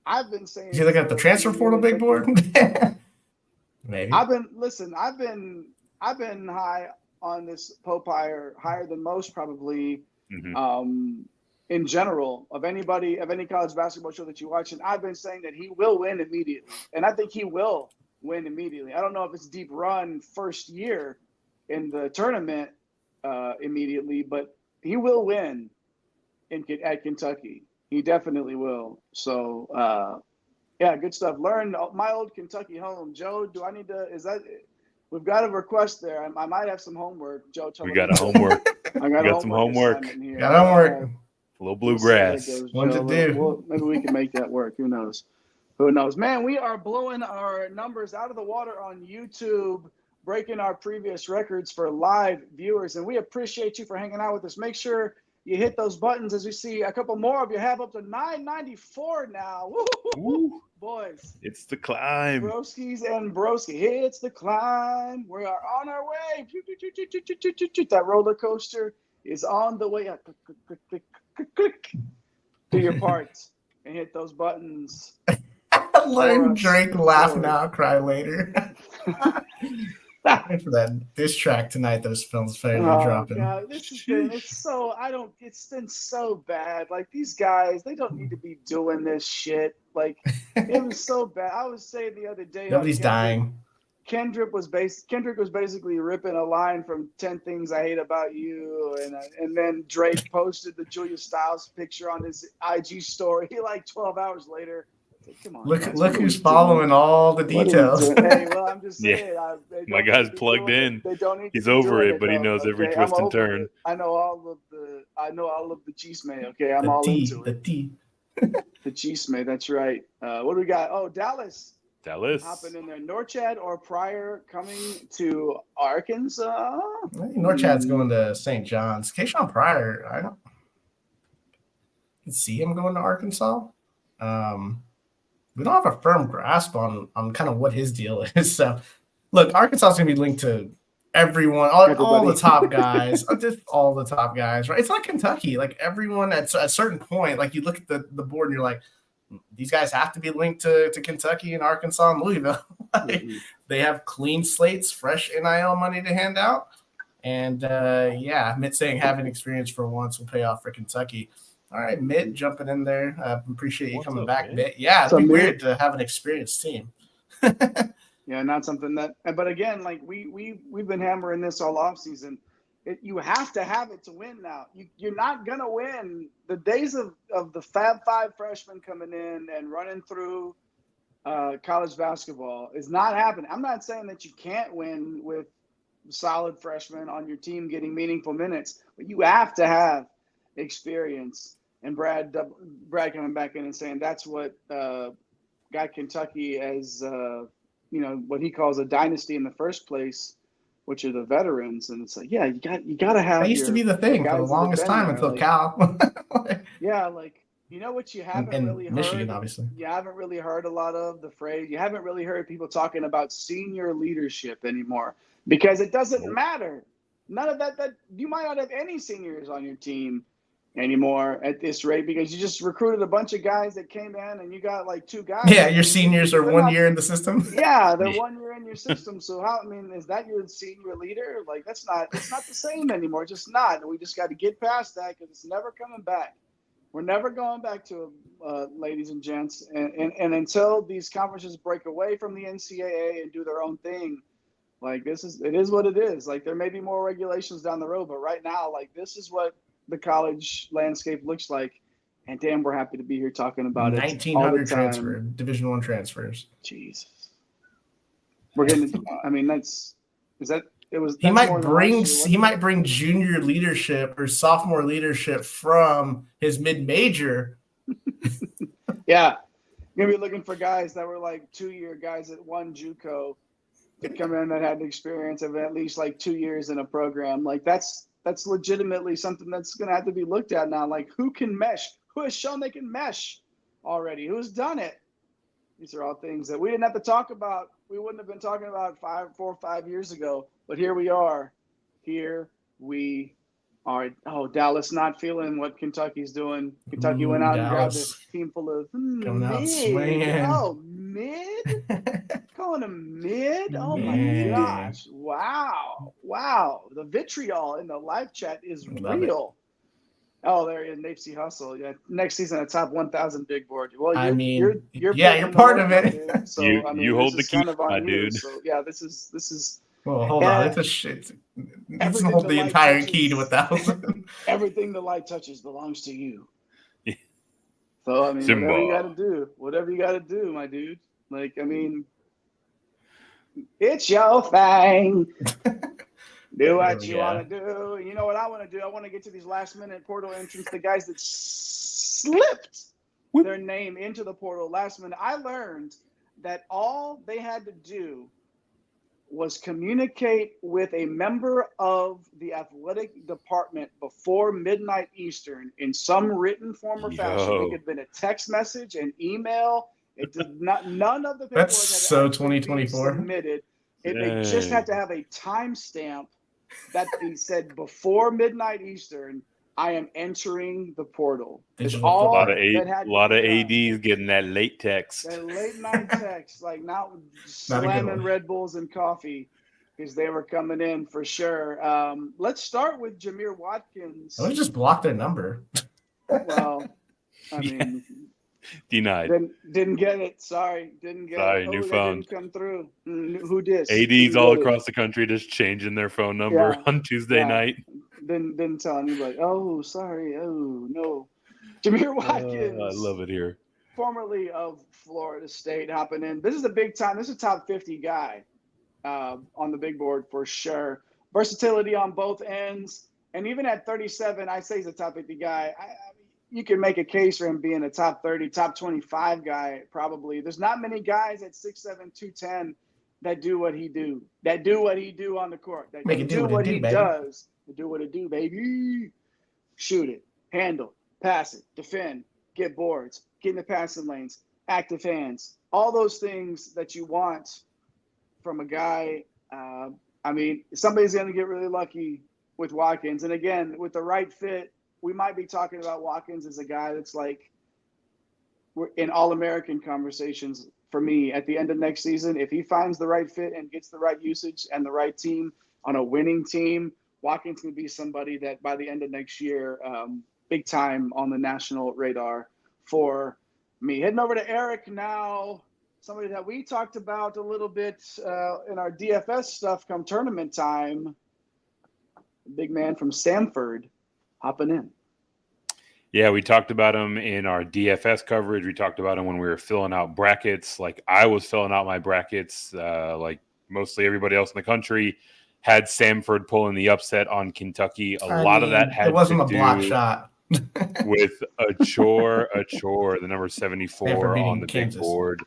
Speaker 1: I've been saying.
Speaker 3: Did you look at the transfer portal big board? Maybe.
Speaker 1: I've been high on this Pope higher than most probably. Mm-hmm. In general, of any college basketball show that you watch, and I've been saying that he will win immediately, and I think he will win immediately. I don't know if it's deep run first year in the tournament immediately, but he will win at Kentucky. He definitely will. So, good stuff. Learn my old Kentucky home. Joe, do I need to? We've got a request there. I might have some homework. Joe,
Speaker 4: we got a homework.
Speaker 1: I got
Speaker 4: some homework.
Speaker 3: Got homework.
Speaker 4: A little bluegrass.
Speaker 3: What to do?
Speaker 1: Well, maybe we can make that work. Who knows? Who knows? Man, we are blowing our numbers out of the water on YouTube, breaking our previous records for live viewers. And we appreciate you for hanging out with us. Make sure you hit those buttons as we see a couple more of you have up to 994 now. Woo-hoo-hoo-hoo. Boys.
Speaker 4: It's the climb.
Speaker 1: Broskies and Broski. It's the climb. We are on our way. That roller coaster is on the way up. Click. Do your part and hit those buttons.
Speaker 3: Learn, drink, laugh now, cry later. For that diss track tonight, those films finally dropping.
Speaker 1: God, it's been so bad. Like, these guys, they don't need to be doing this shit. Like, it was so bad. I was saying the other day,
Speaker 3: nobody's dying.
Speaker 1: Kendrick was basically ripping a line from 10 Things I Hate About You, and then Drake posted the Julia Stiles picture on his IG story like 12 hours later. Like, come on,
Speaker 3: look who's following all the details.
Speaker 1: Hey, well, I'm just saying.
Speaker 4: My guy's plugged in. He's over it, but he knows every twist and turn.
Speaker 1: I know all of the chisme. Okay, I'm all into it. The chisme. That's right. What do we got? Oh, Dallas. Hopping in there. Norchad or Pryor coming to Arkansas?
Speaker 3: I think Norchad's going to St. John's. Kasean Pryor, I can see him going to Arkansas. We don't have a firm grasp on kind of what his deal is. So, look, Arkansas is going to be linked to everyone, all the top guys, just all the top guys, right? It's like Kentucky. Like everyone at a certain point, like you look at the board and you're like, these guys have to be linked to Kentucky and Arkansas and Louisville. They have clean slates, fresh NIL money to hand out. And Mitt saying having experience for once will pay off for Kentucky. All right, Mitt jumping in there. Appreciate you coming back, Mitt. Yeah, it'd be weird to have an experienced team.
Speaker 1: Yeah, not something that. But again, like we've been hammering this all off season. You have to have it to win now. You're not gonna win. The days of the Fab Five freshmen coming in and running through college basketball is not happening. I'm not saying that you can't win with solid freshmen on your team getting meaningful minutes, but you have to have experience. And Brad coming back in and saying that's what got Kentucky as what he calls a dynasty in the first place, which are the veterans. And it's like, yeah, you got to have.
Speaker 3: That used to be the thing for the longest time until Cal.
Speaker 1: Yeah, like what you haven't really
Speaker 3: Michigan,
Speaker 1: heard.
Speaker 3: Obviously,
Speaker 1: you haven't really heard a lot of the phrase. You haven't really heard people talking about senior leadership anymore because it doesn't matter. None of that you might not have any seniors on your team anymore at this rate because you just recruited a bunch of guys that came in and you got like 2 guys.
Speaker 3: Yeah, your seniors are 1 year in the system.
Speaker 1: Yeah, they're 1 year in your system. So is that your senior leader? Like it's not the same anymore. It's just not. We just got to get past that because it's never coming back. We're never going back to ladies and gents. And until these conferences break away from the NCAA and do their own thing, like it is what it is. Like there may be more regulations down the road, but right now, like this is what the college landscape looks like, and damn, we're happy to be here talking about
Speaker 3: 1,900 transfer, Division I transfers.
Speaker 1: Jesus, we're getting. I mean,
Speaker 3: He might bring junior leadership or sophomore leadership from his mid-major.
Speaker 1: Yeah, you're gonna be looking for guys that were like 2-year guys at one JUCO to come in that had the experience of at least like 2 years in a program. Like that's legitimately something that's going to have to be looked at now. Like who can mesh? Who has shown they can mesh already? Who's done it? These are all things that we didn't have to talk about. We wouldn't have been talking about 4 or 5 years ago. But here we are. Oh, Dallas not feeling what Kentucky's doing. Kentucky went out and grabbed a team full of
Speaker 3: coming out swinging.
Speaker 1: Oh, mid? Calling them mid? Oh, my gosh. Wow. The vitriol in the live chat is real. Oh, there he is. Nipsey Hussle. Yeah. Next season, a top 1,000 big board. Well, you're
Speaker 3: part of it.
Speaker 1: Dude. So,
Speaker 4: you hold the key, my dude.
Speaker 1: So, yeah, this is.
Speaker 3: Well, hold on. It's a shit. It's hold the entire key to 1,000.
Speaker 1: Everything the light touches belongs to you.
Speaker 4: Yeah.
Speaker 1: So, I mean,
Speaker 4: Simba.
Speaker 1: whatever you got to do, my dude. Like, I mean, it's your thing. Do what you want to do. You know what I want to do? I want to get to these last-minute portal entrants, the guys that slipped their name into the portal last minute. I learned that all they had to do was communicate with a member of the athletic department before midnight Eastern in some written form or fashion. It could have been a text message, an email. It did not. None of the paperwork
Speaker 3: That's so 2024
Speaker 1: submitted. They just had to have a timestamp that they said before midnight Eastern. I am entering the portal.
Speaker 4: A lot of ADs getting that late text.
Speaker 1: That late night text, like now slamming Red Bulls and coffee because they were coming in for sure. Let's start with Jamir Watkins.
Speaker 3: I just blocked their number.
Speaker 1: Well, I mean,
Speaker 4: denied.
Speaker 1: Didn't get it. Sorry, didn't get it.
Speaker 4: New phone.
Speaker 1: Didn't come through. Who did?
Speaker 4: ADs all across the country just changing their phone number on Tuesday night.
Speaker 1: Didn't tell him. He's like, oh, sorry. Oh, no. Jamir Watkins.
Speaker 4: I love it here.
Speaker 1: Formerly of Florida State, hopping in. This is a big time. This is a top 50 guy on the big board for sure. Versatility on both ends. And even at 37, I say he's a top 50 guy. You can make a case for him being a top 30, top 25 guy probably. There's not many guys at 6'7", 210 that do what he do. That do what he do on the court. That do what he does. Do what it do, baby. Shoot it, handle, pass it, defend, get boards, get in the passing lanes, active hands, all those things that you want from a guy. I I mean, somebody's going to get really lucky with Watkins. And again, with the right fit, we might be talking about Watkins as a guy that's like in All-American conversations for me at the end of next season. If he finds the right fit and gets the right usage and the right team on a winning team, Watkins can be somebody that by the end of next year, big time on the national radar for me. Heading over to Eric now, somebody that we talked about a little bit in our DFS stuff come tournament time. Big man from Samford hopping in.
Speaker 4: Yeah, we talked about him in our DFS coverage. We talked about him when we were filling out brackets. Like I was filling out my brackets, like mostly everybody else in the country had Samford pulling the upset on Kentucky. A lot of that had
Speaker 3: it wasn't
Speaker 4: to
Speaker 3: a block
Speaker 4: do
Speaker 3: shot
Speaker 4: with Achor, the number 74 on the
Speaker 3: Kansas.
Speaker 4: big board.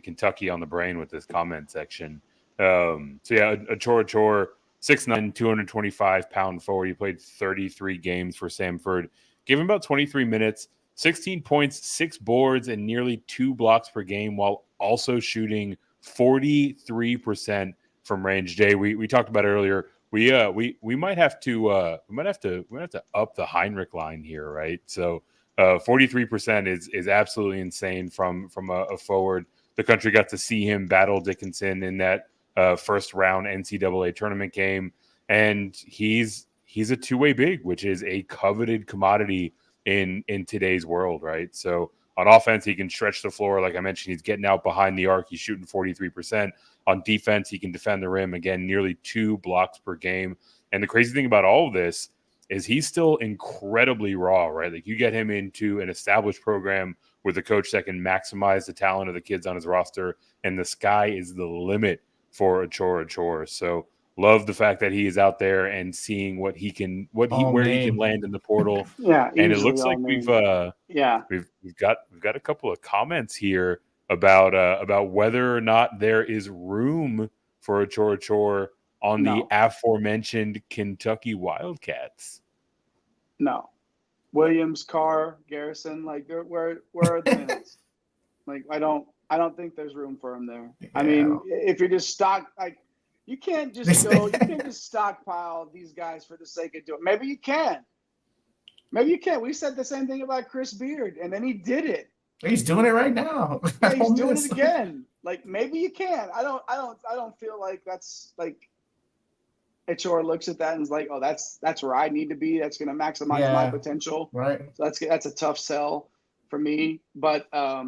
Speaker 4: Kentucky on the brain with this comment section. So yeah, Achor, 6'9", 225-pound forward. He played 33 games for Samford. Gave him about 23 minutes, 16 points, 6 boards, and nearly 2 blocks per game, while also shooting 43% from range. Jay, we talked about it earlier. We might have to up the Heinrich line here, right? So 43% is absolutely insane from a forward. The country got to see him battle Dickinson in that first round NCAA tournament game, and he's a two-way big, which is a coveted commodity in today's world, right? So on offense, he can stretch the floor. Like I mentioned, he's getting out behind the arc. He's shooting 43%. On defense, he can defend the rim. Again, nearly 2 blocks per game. And the crazy thing about all of this is he's still incredibly raw, right? Like you get him into an established program with a coach that can maximize the talent of the kids on his roster, and the sky is the limit for Achor. So love the fact that he is out there and seeing where he can land in the portal.
Speaker 1: Yeah,
Speaker 4: and it looks like we've got a couple of comments here about whether or not there is room for Achor on the aforementioned Kentucky Wildcats.
Speaker 1: No. Williams, Carr, Garrison, like where are the minutes? Like I don't think there's room for him there. Yeah. I mean, if you're just you can't just stockpile these guys for the sake of doing it. Maybe you can. We said the same thing about Chris Beard, and then he did it.
Speaker 3: He's doing it right now.
Speaker 1: Yeah, he's doing it again. Like maybe you can. I don't feel like that's like Achor looks at that and is like, oh, that's where I need to be. That's going to maximize my potential.
Speaker 3: Right.
Speaker 1: So that's a tough sell for me. But yeah.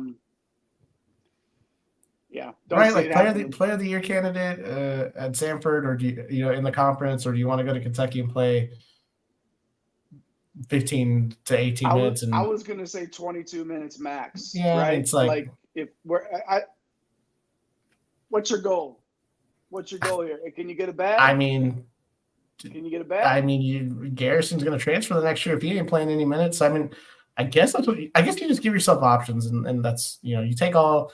Speaker 3: Right, like player of the year candidate at Samford, or do you in the conference, or do you want to go to Kentucky and play 15 to 18 minutes?
Speaker 1: I was gonna say 22 minutes max.
Speaker 3: Yeah,
Speaker 1: right.
Speaker 3: It's like
Speaker 1: if what's your goal? What's your goal here? Can you get a bag?
Speaker 3: I mean,
Speaker 1: can you get a bag?
Speaker 3: I mean, Garrison's gonna transfer the next year if he ain't playing any minutes. I mean, I guess you just give yourself options, and that's you take all.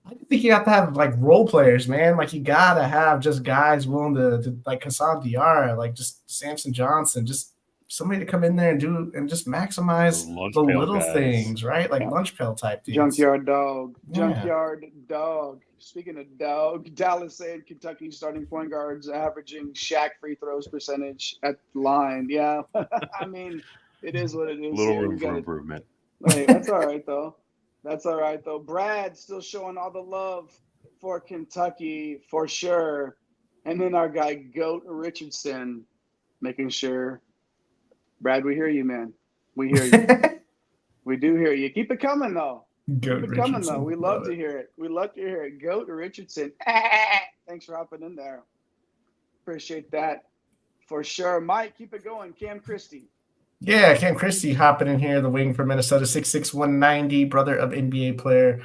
Speaker 3: I think you have to have like role players, man. Like you gotta have just guys willing to like Kasean Diarra, like just Samson Johnson, just somebody to come in there and just maximize the little things, right? Like lunch pail type dudes.
Speaker 1: Junkyard dog. Speaking of dog, Dallas saying Kentucky starting point guards averaging Shaq free throws percentage at the line. Yeah, I mean it is what it is.
Speaker 4: Little room for improvement.
Speaker 1: Hey, that's all right though. That's all right, though. Brad still showing all the love for Kentucky, for sure. And then our guy, Goat Richardson, making sure. Brad, we hear you, man. We hear you. We do hear you. Keep it coming, though. Keep it coming, though. We love to hear it. We love to hear it. Goat Richardson. Thanks for hopping in there. Appreciate that for sure. Mike, keep it going. Cam Christie.
Speaker 3: Yeah, Cam Christie hopping in here, the wing for Minnesota, 6'6", 190, brother of NBA player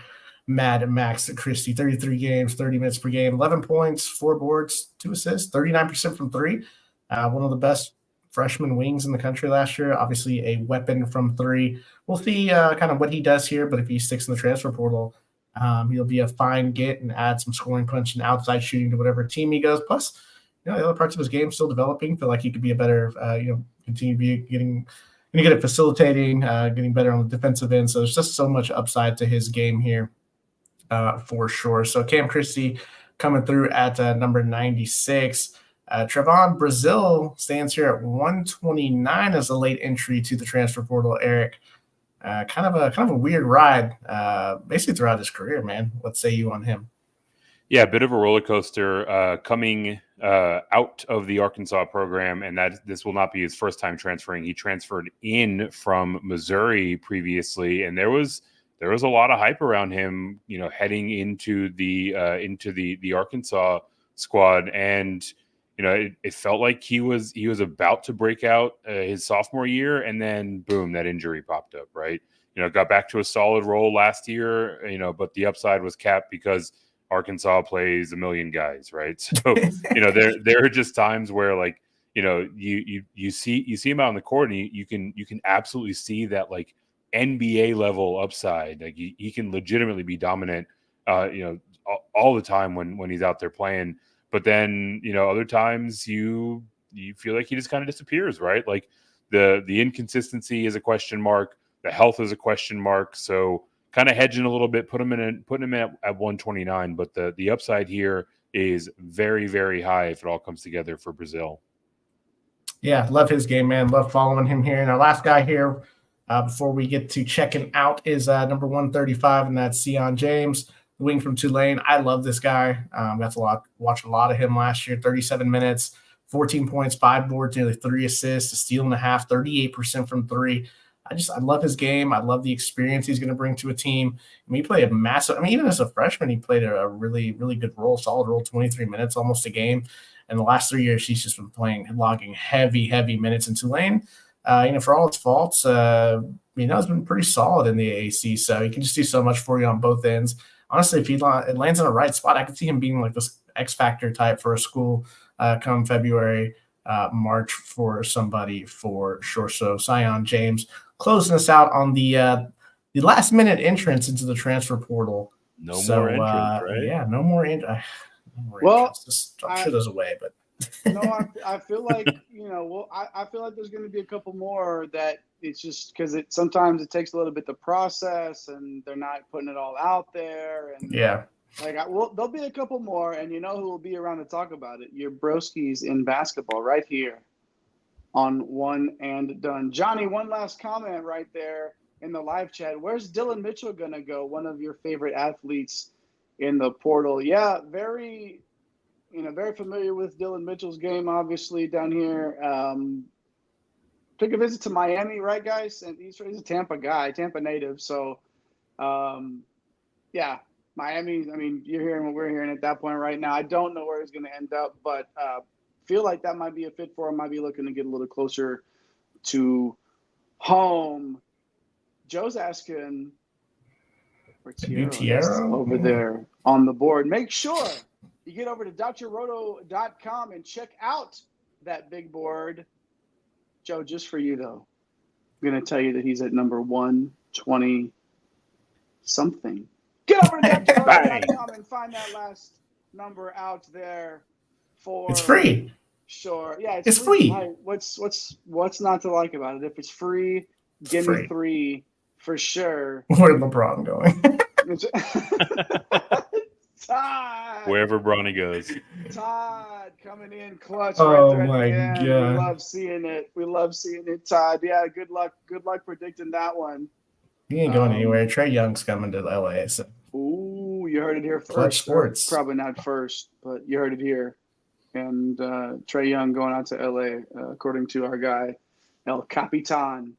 Speaker 3: Mad Max Christie, 33 games, 30 minutes per game, 11 points, 4 boards, 2 assists, 39% from 3. One of the best freshman wings in the country last year, obviously a weapon from 3. We'll see kind of what he does here, but if he sticks in the transfer portal, he'll be a fine get and add some scoring punch and outside shooting to whatever team he goes. Plus, the other parts of his game still developing. Feel like he could be a better, continue to be getting good at facilitating, getting better on the defensive end. So there's just so much upside to his game here for sure. So Cam Christie, coming through at number 96. Trevon Brazile stands here at 129 as a late entry to the transfer portal. Eric, kind of a weird ride, basically throughout his career, man. What say you on him?
Speaker 4: Yeah, a bit of a roller coaster coming out of the Arkansas program, and that this will not be his first time transferring. He transferred in from Missouri previously, and there was a lot of hype around him, heading into the Arkansas squad, and it felt like he was about to break out his sophomore year, and then boom, that injury popped up. Right, got back to a solid role last year, but the upside was capped because Arkansas plays a million guys, right? So, there are just times where you see him out on the court and you can absolutely see that NBA level upside. Like he can legitimately be dominant, all the time when he's out there playing. But then, other times you feel like he just kind of disappears, right? Like the inconsistency is a question mark. The health is a question mark. So kind of hedging a little bit, putting him in at 129, but the upside here is very, very high if it all comes together for Brazile.
Speaker 3: Yeah, love his game, man. Love following him here. And our last guy here, before we get to checking out, is number 135, and that's Sion James, the wing from Tulane. I love this guy. Got to watch a lot of him last year. 37 minutes, 14 points, 5 boards, nearly 3 assists, a steal and a half, 38% from 3. I love his game. I love the experience he's going to bring to a team. He played a massive, even as a freshman, he played a really, really good role, solid role, 23 minutes, almost a game. And the last 3 years, he's just been logging heavy minutes in Tulane. For all its faults, it's been pretty solid in the AAC. So he can just do so much for you on both ends. Honestly, if he lands in the right spot, I could see him being like this X factor type for a school come February, March for somebody for sure. So Sion James closing us out on the last minute entrance into the transfer portal.
Speaker 4: No more entrance, right?
Speaker 3: Yeah, no more entrance.
Speaker 1: Well,
Speaker 3: I'm sure there's a way, but
Speaker 1: I feel like I feel like there's going to be a couple more that it's just because sometimes it takes a little bit to process, and they're not putting it all out there, and
Speaker 3: yeah.
Speaker 1: There'll be a couple more, and who will be around to talk about it? Your broskies in basketball right here on One and Done. Johnny, one last comment right there in the live chat. Where's Dylan Mitchell going to go? One of your favorite athletes in the portal. Yeah, very familiar with Dylan Mitchell's game, obviously, down here. Took a visit to Miami, right, guys? And he's a Tampa guy, Tampa native. So, yeah. Miami, you're hearing what we're hearing at that point right now. I don't know where he's going to end up, but feel like that might be a fit for him. Might be looking to get a little closer to home. Joe's asking for Tiero over there on the board. Make sure you get over to drroto.com and check out that big board. Joe, just for you, though, I'm going to tell you that he's at number 120-something. Get over to drroto.com and find that last number out there for.
Speaker 3: It's free.
Speaker 1: Sure. Yeah,
Speaker 3: it's free.
Speaker 1: What's not to like about it? If it's free, give me 3 for sure.
Speaker 3: Where's LeBron going?
Speaker 1: Todd.
Speaker 4: Wherever Bronny goes.
Speaker 1: Todd coming in clutch
Speaker 3: Oh
Speaker 1: right there
Speaker 3: my
Speaker 1: at the end.
Speaker 3: God.
Speaker 1: We love seeing it, Todd. Yeah, good luck predicting that one.
Speaker 3: He ain't going anywhere. Trey Young's coming to LA. So.
Speaker 1: Ooh, you heard it here first.
Speaker 3: Clutch Sports.
Speaker 1: Probably not first, but you heard it here. And Trey Young going out to LA, according to our guy, El Capitan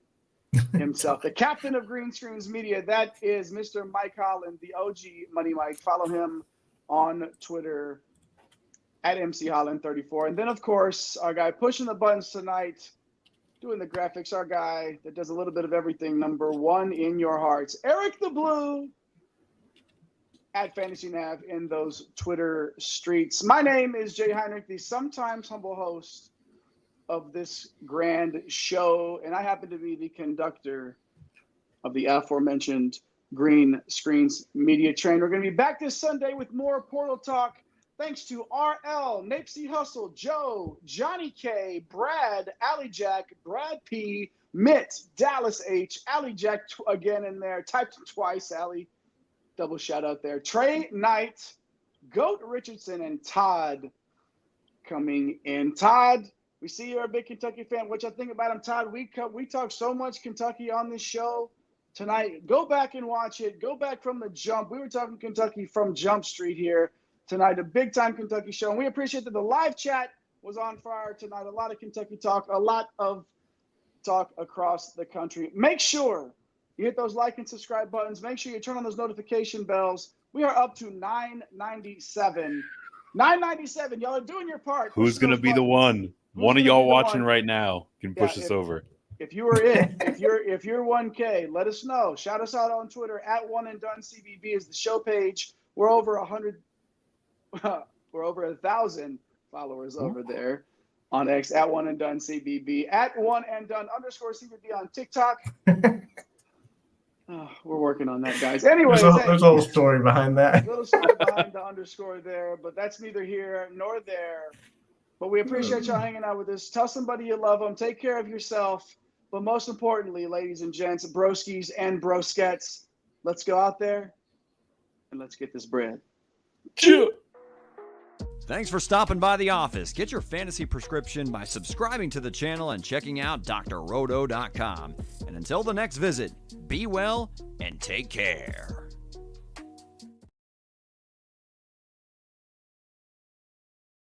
Speaker 1: himself, the captain of Green Screens Media. That is Mr. Mike Holland, the OG Money Mike. Follow him on Twitter at MC Holland34. And then, of course, our guy pushing the buttons tonight, doing the graphics, our guy that does a little bit of everything, number 1 in your hearts, Eric the Blue at Fantasy Nav in those Twitter streets. My name is Jay Heinrich, the sometimes humble host of this grand show, and I happen to be the conductor of the aforementioned Green Screens Media Train. We're going to be back this Sunday with more Portal Talk. Thanks to RL, Napesy Hustle, Joe, Johnny K, Brad, Alley Jack, Brad P, Mitt, Dallas H, Alley Jack again in there, typed twice, Alley. Double shout out there. Trey Knight, Goat Richardson and Todd coming in. Todd, we see you're a big Kentucky fan. What you think about him, Todd? We talk so much Kentucky on this show tonight. Go back and watch it. Go back from the jump. We were talking Kentucky from Jump Street here tonight, a big-time Kentucky show. And we appreciate that the live chat was on fire tonight. A lot of Kentucky talk, a lot of talk across the country. Make sure you hit those like and subscribe buttons. Make sure you turn on those notification bells. We are up to 997. 997. Y'all are doing your part.
Speaker 4: Who's going to be the one? One of y'all watching right now can push us over.
Speaker 1: If you are it, if you're 1K, let us know. Shout us out on Twitter at One and Done CBB is the show page. We're over 100. We're over 1,000 followers over there on X at One and Done CBB at One and Done _ CBB on TikTok. We're working on that, guys. Anyway,
Speaker 3: there's a little story behind that.
Speaker 1: A little story behind the underscore there, but that's neither here nor there. But we appreciate y'all hanging out with us. Tell somebody you love them. Take care of yourself. But most importantly, ladies and gents, broskies and broskets, let's go out there and let's get this bread.
Speaker 2: Thanks for stopping by the office. Get your fantasy prescription by subscribing to the channel and checking out drrodo.com. And until the next visit, be well and take care.